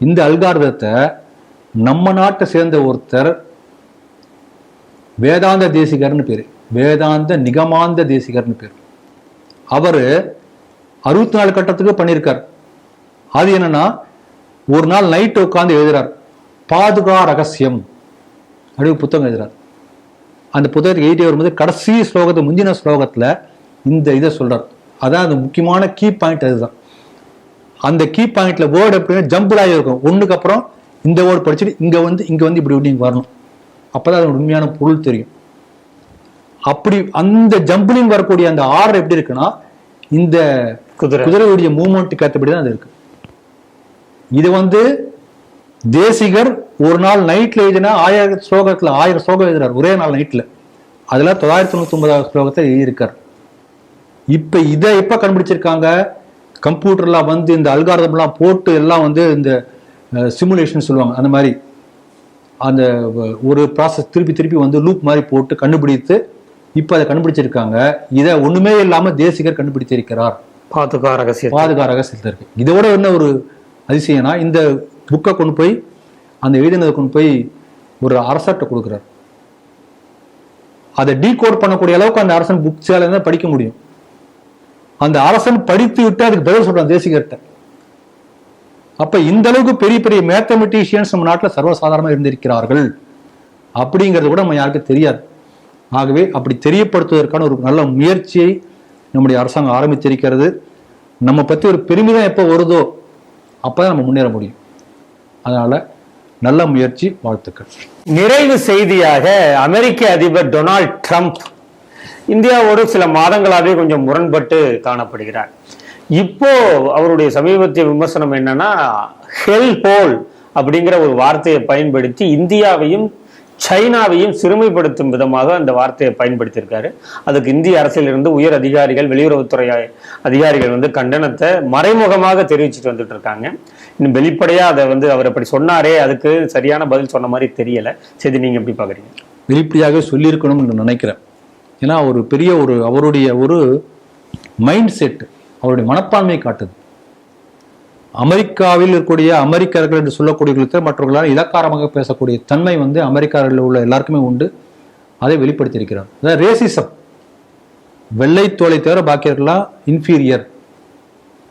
இந்த அல்காரதத்தை நம்ம நாட்டை சேர்ந்த ஒருத்தர் வேதாந்த தேசிகர்னு பேரு, வேதாந்த நிகமாந்த தேசிகர்னு பேர். அவரு 64 கட்டத்துக்கு பண்ணியிருக்கார். அது என்னன்னா, ஒரு நாள் நைட் உட்காந்து எழுதுறார், பாதுகா ரகசியம் அப்படி புத்தகம் எழுதுறார். அந்த புத்தகத்துக்கு 8 வரும்போது கடைசி ஸ்லோகத்தை, முந்தின ஸ்லோகத்துல இந்த இதை சொல்றார். அதான் அந்த முக்கியமான கீ பாயிண்ட். அதுதான் அந்த கீ பாயிண்ட்ல வேர்டு எப்படின்னா ஜம்பிளாக இருக்கும். ஒண்ணுக்கு அப்புறம் இந்த வேர்டு படிச்சுட்டு இங்க வந்து இப்படி வரணும். அப்பதான் அதோட உண்மையான பொருள் தெரியும். அப்படி அந்த ஜம்பிளிங் வரக்கூடிய அந்த ஆர்டர் எப்படி இருக்குன்னா, இந்த குதிரையுடைய மூவ்மெண்ட்டுக்கு ஏற்றபடிதான் அது இருக்கு. இது வந்து தேசிகர் ஒரு நாள் நைட்ல எழுதினா 1000 ஸ்லோகம் எழுதுறாரு ஒரே நாள் நைட்ல. அதுல 999 ஸ்லோகத்தை எழுதியிருக்கார். இப்ப இதை எப்ப கண்டுபிடிச்சிருக்காங்க, கம்ப்யூட்டர்லாம் வந்து இந்த அல்காரதம் எல்லாம் போட்டு எல்லாம் வந்து இந்த சிமுலேஷன் சொல்லுவாங்க, அந்த மாதிரி அந்த ஒரு ப்ராசஸ் திருப்பி வந்து லூப் மாதிரி போட்டு கண்டுபிடித்து இப்ப அதை கண்டுபிடிச்சிருக்காங்க. இதை ஒண்ணுமே இல்லாம தேசிகர் கண்டுபிடித்திருக்கிறார். பாதுகா ரகசியத்தில் இருக்கு. இதோட என்ன ஒரு அதிசயம்னா, இந்த புக்கை கொண்டு போய் அந்த எழுதினதை கொண்டு போய் ஒரு அரசர்கிட்ட கொடுக்குறார். அதை டீகோட் பண்ணக்கூடிய அளவுக்கு அந்த அரசன் புக் சேல தான் படிக்க முடியும். அந்த அரசன் படித்து விட்டு அதுக்கு பதில் சொல்றான் தேசிகர்கிட்ட. அப்ப இந்த அளவுக்கு பெரிய பெரிய மேத்தமெட்டிஷியன்ஸ் நம்ம நாட்டில் சர்வசாதாரணமா இருந்திருக்கிறார்கள் அப்படிங்கிறது கூட நம்ம யாருக்கும் தெரியாது. ஆகவே அப்படி தெரியப்படுத்துவதற்கான ஒரு நல்ல முயற்சியை நம்முடைய அரசாங்கம் ஆரம்பித்திருக்கிறது. நம்ம பத்தி ஒரு பெருமிதம் எப்போ வருதோ அப்பதான் நம்ம முன்னேற முடியும். அதனால நல்ல முயற்சி, வாழ்த்துக்கள். நிறைவு செய்தியாக, அமெரிக்க அதிபர் டொனால்ட் ட்ரம்ப் இந்தியாவோடு சில மாதங்களாகவே கொஞ்சம் முரண்பட்டு காணப்படுகிறார். இப்போ அவருடைய சமீபத்திய விமர்சனம் என்னன்னா, ஹெல் ஹோல் அப்படிங்கிற ஒரு வார்த்தையை பயன்படுத்தி இந்தியாவையும் சைனாவையும் சிறுமைப்படுத்தும் விதமாக அந்த வார்த்தையை பயன்படுத்தியிருக்காரு. அதுக்கு இந்திய அரசியலிருந்து உயர் அதிகாரிகள், வெளியுறவுத்துறை அதிகாரிகள் வந்து கண்டனத்தை மறைமுகமாக தெரிவிச்சுட்டு வந்துட்டு இருக்காங்க. இன்னும் வெளிப்படையா அதை வந்து அவர் அப்படி சொன்னாரே, அதுக்கு சரியான பதில் சொன்ன மாதிரி தெரியல. சரி, நீங்க எப்படி பாக்குறீங்க? வெளிப்படையாக சொல்லியிருக்கணும்னு நினைக்கிறேன். ஏன்னா ஒரு பெரிய அவருடைய ஒரு மைண்ட் செட், அவருடைய மனப்பான்மையை காட்டுது. அமெரிக்காவில் இருக்கக்கூடிய அமெரிக்கர்கள் என்று சொல்லக்கூடியவர்களுக்கு மற்றவர்களால் இலக்காரமாக பேசக்கூடிய தன்மை வந்து அமெரிக்காவில் உள்ள எல்லாருக்குமே உண்டு. அதை வெளிப்படுத்தியிருக்கிறார். அதாவது ரேசிசம், வெள்ளை தோலை தவிர பாக்கியர்களா இன்ஃபீரியர்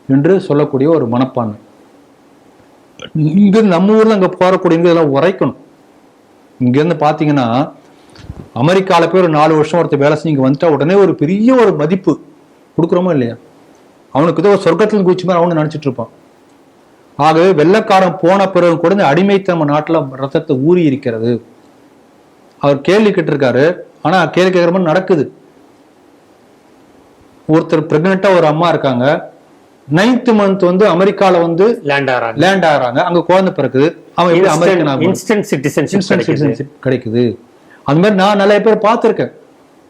என்று சொல்லக்கூடிய ஒரு மனப்பான்மை. இங்கிருந்து நம்ம ஊர்ல அங்க போறக்கூடிய இதெல்லாம் உரைக்கணும். இங்கிருந்து பாத்தீங்கன்னா அமெரிக்கால போய் ஒரு 4 வருஷம் ஒருத்தர் வேலை செஞ்சு இங்க வந்துட்டா உடனே ஒரு பெரிய ஒரு மதிப்பு கொடுக்குறோமோ இல்லையா? அவனுக்கு ஏதோ சொர்க்கத்துல குதிச்சு மாதிரி அவனு நினைச்சிட்டு இருப்பான். ஆகவே வெள்ளக்காரன் போன பிறகு கூட இந்த அடிமைத்தனம் நாட்டுல ரத்தத்தை ஊறி இருக்கிறது. அவர் கேள்வி கேட்டிருக்காரு. ஆனா கேள்வி கேட்கிற மாதிரி நடக்குது. ஒருத்தர் பிரெக்னெண்டா ஒரு அம்மா இருக்காங்க. 9th month வந்து அமெரிக்கால வந்து லேண்ட் ஆகிறாங்க. அங்க குழந்தை பிறக்குது. அவன் எப்படி அமெரிக்கன் இன்ஸ்டன்ட் சிட்டிசன்ஷிப் கிடைக்குது? அந்த மாதிரி நான் நிறைய பேர் பார்த்திருக்கேன்.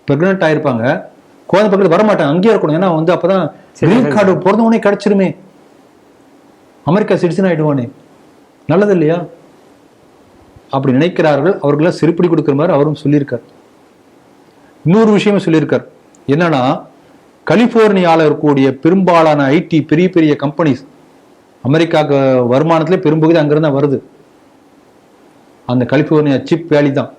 பிரெக்னென்ட் ஆயிருப்பாங்க, குழந்தை பக்கத்துல வரமாட்டாங்க, அங்கேயே இருக்கணும். ஏன்னா வந்து அப்பதான் கிரீன் கார்டு பிறந்தவனே கிடைச்சிருமே, அமெரிக்கா சிட்டிசன் ஆயிடுவானே, நல்லது இல்லையா? அப்படி நினைக்கிறார்கள். அவர்களாம் செருப்படி கொடுக்குற மாதிரி அவரும் சொல்லியிருக்கார். இன்னொரு விஷயமும் சொல்லியிருக்கார். என்னன்னா, கலிபோர்னியாவில் இருக்கக்கூடிய பெரும்பாலான ஐடி பெரிய பெரிய கம்பெனிஸ், அமெரிக்காவுக்கு வருமானத்திலே பெரும்பகுதி அங்கிருந்தா வருது. அந்த கலிபோர்னியா சிப் வேலி தான்.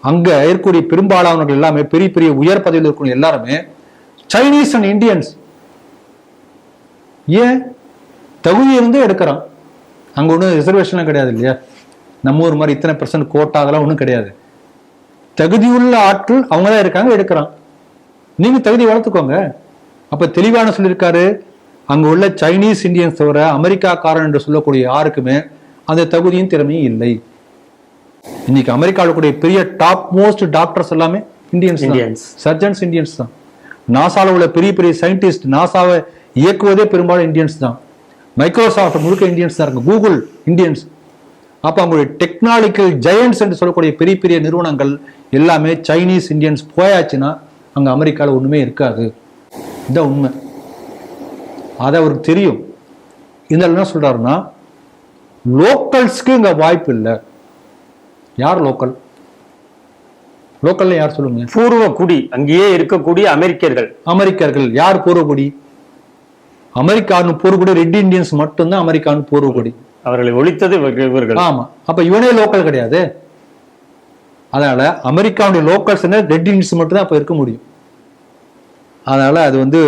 அங்க இருக்கக்கூடிய பெரும்பாலானவர்கள் எல்லாமே பெரிய பெரிய உயர் பதவியில் இருக்கக்கூடிய எல்லாருமே சைனீஸ் அண்ட் இந்தியன்ஸ். ஏன்? தகுதி இருந்து எடுக்கிறான். அங்க ஒன்றும் ரிசர்வேஷன்லாம் கிடையாது இல்லையா? நம்ம ஊர் மாதிரி இத்தனை % கோட்டா அதெல்லாம் ஒன்றும் கிடையாது. தகுதியுள்ள ஆட்கள் அவங்க தான் இருக்காங்க, எடுக்கிறான். நீங்க தகுதி வளர்த்துக்கோங்க. அப்ப தெளிவான சொல்லியிருக்காரு. அங்க உள்ள சைனீஸ் இந்தியன்ஸ் தவிர அமெரிக்காக்காரன் என்று சொல்லக்கூடிய யாருக்குமே அந்த தகுதியும் திறமையும் இல்லை. இன்னைக்கு அமெரிக்காவில் கூடிய பெரிய டாப் மோஸ்ட் டாக்டர்ஸ் எல்லாமே இந்தியன்ஸ், சர்ஜன்ஸ் இந்தியன்ஸ் தான். நாசால உள்ள பெரிய பெரிய சயின்டிஸ்ட், நாசாவை இயக்குவதே பெரும்பாலும் இந்தியன்ஸ் தான். மைக்ரோசாஃப்ட் முழுக்க இந்தியன்ஸ் தான் இருக்கு, கூகுள் இந்தியன்ஸ். அப்ப அவங்களுடைய டெக்னாலஜிக்கல் ஜெயன்ட்ஸ் என்று சொல்லக்கூடிய பெரிய பெரிய நிறுவனங்கள் எல்லாமே சைனீஸ் இந்தியன்ஸ் போயாச்சுன்னா அங்க அமெரிக்காவில் ஒண்ணுமே இருக்காது. இதுதான் உண்மை. அது அவருக்கு தெரியும். இதனால என்ன சொல்றாருன்னா, லோக்கல்ஸ்க்கு இங்க வாய்ப்பு இல்லை. யார் லோக்கல்? லோக்கல்ல யார் சொல்லுங்க? பூர்வ குடி, அங்கேயே இருக்கக்கூடிய அமெரிக்கர்கள். யார் பூர்வகுடி? அமெரிக்கானு பூர்வகுடி ரெட் இந்தியன்ஸ் மட்டும்தான் அமெரிக்கானு பூர்வகுடி. அவர்களை ஒழித்தது இவர்கள். ஆமா. அப்ப இவனே லோக்கல் கிடையாது. அதனால அமெரிக்காவுடைய லோக்கல்ஸ் ரெட் இந்தியன்ஸ் மட்டும் தான் அப்ப இருக்க முடியும். அதனால அது வந்து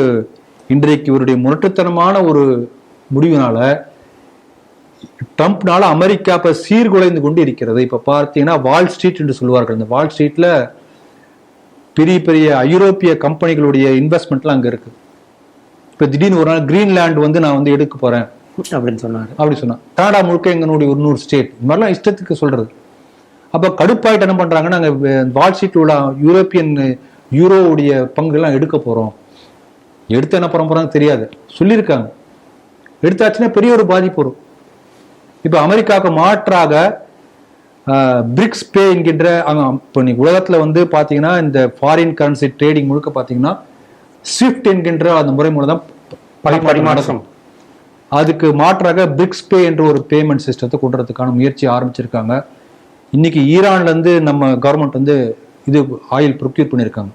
இன்றைக்கு இவருடைய முரட்டுத்தனமான ஒரு முடிவினால ட்ரம்ப்னால அமெரிக்கா இப்ப சீர்குலைந்து கொண்டு இருக்கிறது. இப்ப பார்த்தீங்கன்னா வால் ஸ்ட்ரீட் என்று சொல்லுவார்கள். இந்த வால் ஸ்ட்ரீட்ல பெரிய பெரிய ஐரோப்பிய கம்பெனிகளுடைய இன்வெஸ்ட்மெண்ட்லாம் அங்க இருக்கு. இப்ப திடீர்னு ஒரு நாள் கிரீன்லாந்து வந்து நான் வந்து எடுக்க போறேன் அப்படின்னு சொன்னா கனடா முழுக்க எங்களுடைய ஒரு 100 ஸ்டேட் இந்த மாதிரிலாம் இஷ்டத்துக்கு சொல்றது. அப்ப கடுப்பாயிட்டு என்ன பண்றாங்கன்னா, நாங்க வால் ஸ்ட்ரீட்ல உள்ள யூரோப்பியன் யூரோவுடைய பங்குலாம் எடுக்க போறோம். எடுத்து என்ன பண்ண போறாங்க தெரியாது, சொல்லியிருக்காங்க. எடுத்தாச்சுன்னா பெரிய ஒரு பாதிப்பு வரும். இப்ப அமெரிக்காவுக்கு மாற்றாக பிரிக்ஸ் பே என்கின்ற இப்போ உலகத்துல வந்து பாத்தீங்கன்னா இந்த ஃபாரின் கரன்சி ட்ரேடிங் முழுக்க பாத்தீங்கன்னா ஸ்விஃப்ட் என்கின்ற அந்த முறை மூலம் தான் பரிமாற்றம். அதுக்கு மாற்றாக பிரிக்ஸ் பே என்ற ஒரு பேமெண்ட் சிஸ்டத்தை கொண்டு வரதுக்கான முயற்சி ஆரம்பிச்சிருக்காங்க. இன்னைக்கு ஈரான்ல இருந்து நம்ம கவர்மெண்ட் வந்து இது ஆயில் ப்ரொக்யூர் பண்ணியிருக்காங்க.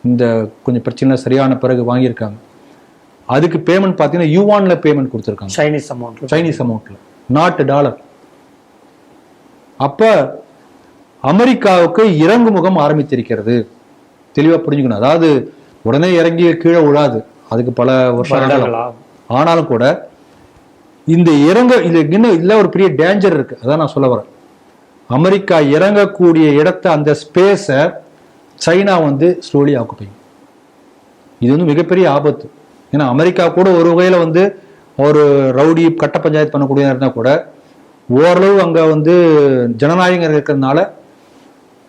இந்த கொஞ்சம் பிரச்சனை சரியான பிறகு வாங்கியிருக்காங்க. அதுக்கு பேமெண்ட் பார்த்தீங்கன்னா யுவான்ல பேமெண்ட் கொடுத்துருக்காங்க, சைனீஸ் அமௌண்ட்ல, நாட் டாலர். அப்ப அமெரிக்காவுக்கு இறங்கு முகம் ஆரம்பித்திருக்கிறது. தெளிவா புரிஞ்சுக்கணும். அதாவது உடனே இறங்கி கீழே விழாது, அதுக்கு பல வருஷம். ஆனாலும் கூட இந்த இதுல ஒரு பெரிய டேஞ்சர் இருக்கு. அதான் நான் சொல்ல வரேன். அமெரிக்கா இறங்கக்கூடிய இடத்தை, அந்த ஸ்பேஸை சைனா வந்து ஸ்லோலி ஆக்குப்பை. இது வந்து மிகப்பெரிய ஆபத்து. ஏன்னா அமெரிக்கா கூட ஒரு வகையில வந்து ஒரு ரவுடி கட்ட பஞ்சாயத்து பண்ணக்கூடிய இருந்தா கூட ஓரளவு அங்க வந்து ஜனநாயகம் இருக்கிறதுனால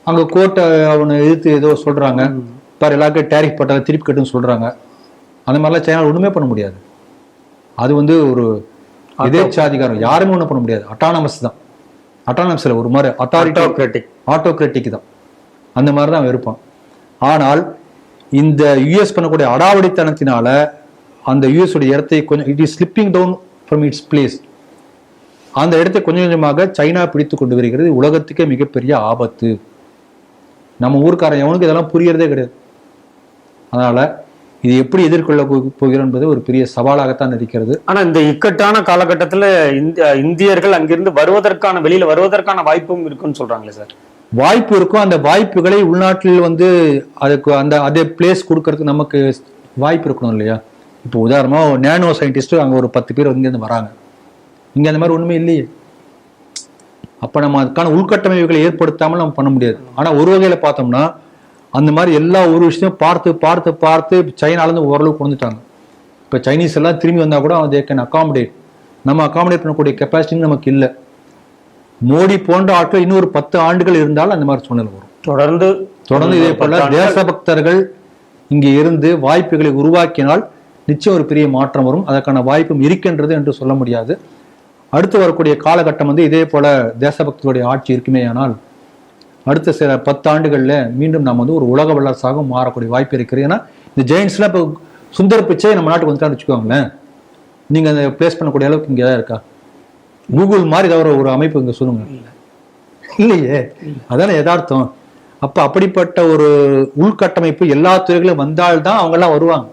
அங்க கோர்ட்டை அவனை எதிர்த்து ஏதோ சொல்றாங்க, பாரு எல்லாருக்கும் டேரிஃப் போட்டால திருப்பி கட்டுன்னு சொல்றாங்க. அந்த மாதிரிலாம் சைனா ஒண்ணுமே பண்ண முடியாது. அது வந்து ஒரு எதேச்சாதிகாரம், யாருமே ஒன்றும் பண்ண முடியாது, அட்டானமஸ் தான். அட்டானமஸ் இல்லை, ஒரு மாதிரி ஆட்டோகிராட்டிக் தான், அந்த மாதிரி தான் அவன் இருப்பான். ஆனால் இந்த யுஎஸ் பண்ணக்கூடிய அடாவடித்தனத்தினால அந்த யுஎஸ் உடைய இடத்தை கொஞ்சம் it is slipping down from its place. அந்த இடத்தை கொஞ்சம் கொஞ்சமாக சைனா பிடித்து கொண்டு வருகிறது. உலகத்துக்கே மிகப்பெரிய ஆபத்து. நம்ம ஊருக்காரன் எவனுக்கு இதெல்லாம் புரியறதே கிடையாது. அதனால இது எப்படி எதிர்கொள்ள போகிறோம் என்பது ஒரு பெரிய சவாலாகத்தான் இருக்கிறது. ஆனா இந்த இக்கட்டான காலகட்டத்துல இந்தியர்கள் அங்கிருந்து வெளியில வருவதற்கான வாய்ப்பும் இருக்குன்னு சொல்றாங்களே சார். வாய்ப்பு இருக்கும். அந்த வாய்ப்புகளை உள்நாட்டில் அதுக்கு அதே பிளேஸ் கொடுக்கறதுக்கு நமக்கு வாய்ப்பு இருக்கணும் இல்லையா? இப்போ உதாரணமா நேனோ சயின்டிஸ்ட் அங்க ஒரு 10 பேர் இங்கிருந்து வராங்க. இங்க அந்த மாதிரி ஒண்ணுமே இல்லையே. அப்ப நம்ம அதுக்கான உள்கட்டமைப்புகளை ஏற்படுத்தாமல் நம்ம பண்ண முடியாது. ஆனா ஒரு வகையில பார்த்தோம்னா அந்த மாதிரி எல்லா ஒரு விஷயத்தையும் பார்த்து பார்த்து பார்த்து சைனாலேருந்து ஓரளவுக்கு கொண்டுட்டாங்க. இப்போ சைனீஸ் எல்லாம் திரும்பி வந்தா கூட தே கேன் அகாமடேட். நம்ம அகாமடேட் பண்ணக்கூடிய கெப்பாசிட்டி நமக்கு இல்லை. மோடி போன்ற ஆட்கள் இன்னொரு 10 ஆண்டுகள் இருந்தாலும் அந்த மாதிரி சூழ்நிலை வரும். தொடர்ந்து இதே போல தேசபக்தர்கள் இங்கே இருந்து வாய்ப்புகளை உருவாக்கினால் நிச்சயம் ஒரு பெரிய மாற்றம் வரும். அதற்கான வாய்ப்பும் இருக்கின்றது என்று சொல்ல முடியாது. அடுத்து வரக்கூடிய காலகட்டம் இதே போல தேசபக்தருடைய ஆட்சி இருக்குமே. ஆனால் அடுத்த சில 10 ஆண்டுகள்ல மீண்டும் நாம் ஒரு உலக வல்லரசாக மாறக்கூடிய வாய்ப்பு இருக்கிறது. ஏன்னா இந்த ஜெயின்ஸ்லாம் இப்போ சுந்தர் பிச்சை நம்ம நாட்டுக்கு வந்துட்டான்னு வச்சுக்கோங்களேன். நீங்க அந்த பிளேஸ் பண்ணக்கூடிய அளவுக்கு இங்கே தான் இருக்கா? கூகுள் மாதிரி ஏதாவது ஒரு அமைப்பு இங்க சொல்லுங்க. இல்லையே, அதான யதார்த்தம். அப்ப அப்படிப்பட்ட ஒரு உள்கட்டமைப்பு எல்லா துறைகளும் வந்தால்தான் அவங்க எல்லாம் வருவாங்க.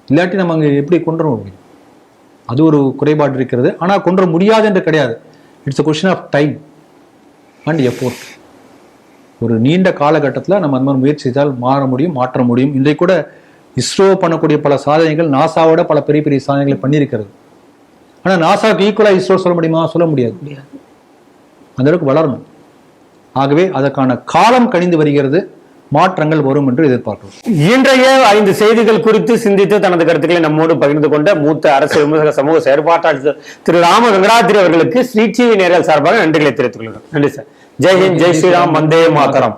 இல்லாட்டி நம்ம அங்க எப்படி கொண்டு வர முடியும்? அது ஒரு குறைபாடு இருக்கிறது. ஆனா கொண்டு வர முடியாது என்று கிடையாது. It's a question of time and effort. ஒரு நீண்ட காலகட்டத்தில் நம்ம அந்த மாதிரி முயற்சி செய்தால் மாற்ற முடியும். இன்றைக்கு கூட இஸ்ரோ பண்ணக்கூடிய பல சாதனைகள் நாசாவோட பல பெரிய பெரிய சாதனைகளை பண்ணியிருக்கிறது. ஆனா நாசாவுக்கு ஈக்குவலா இஸ்ரோ சொல்ல முடியுமா? சொல்ல முடியாது. அந்த அளவுக்கு வளரணும். ஆகவே அதற்கான காலம் கணிந்து வருகிறது. மாற்றங்கள் வரும் என்று எதிர்பார்க்கிறோம். இன்றைய 5 செய்திகள் குறித்து சிந்தித்து தனது கருத்துக்களை நம்மோடு பகிர்ந்து கொண்ட மூத்த அரசியல் விமர்சக சமூக செயற்பாட்டாளர் திரு ராம வெங்கடாத்திரி அவர்களுக்கு ஸ்ரீ டிவி நேயர்கள் சார்பாக நன்றிகளை தெரிவித்துக் கொள்கிறோம். நன்றி சார். ஜெய் ஹிந்த், ஜெய் ஸ்ரீராம், வந்தே மாதரம்.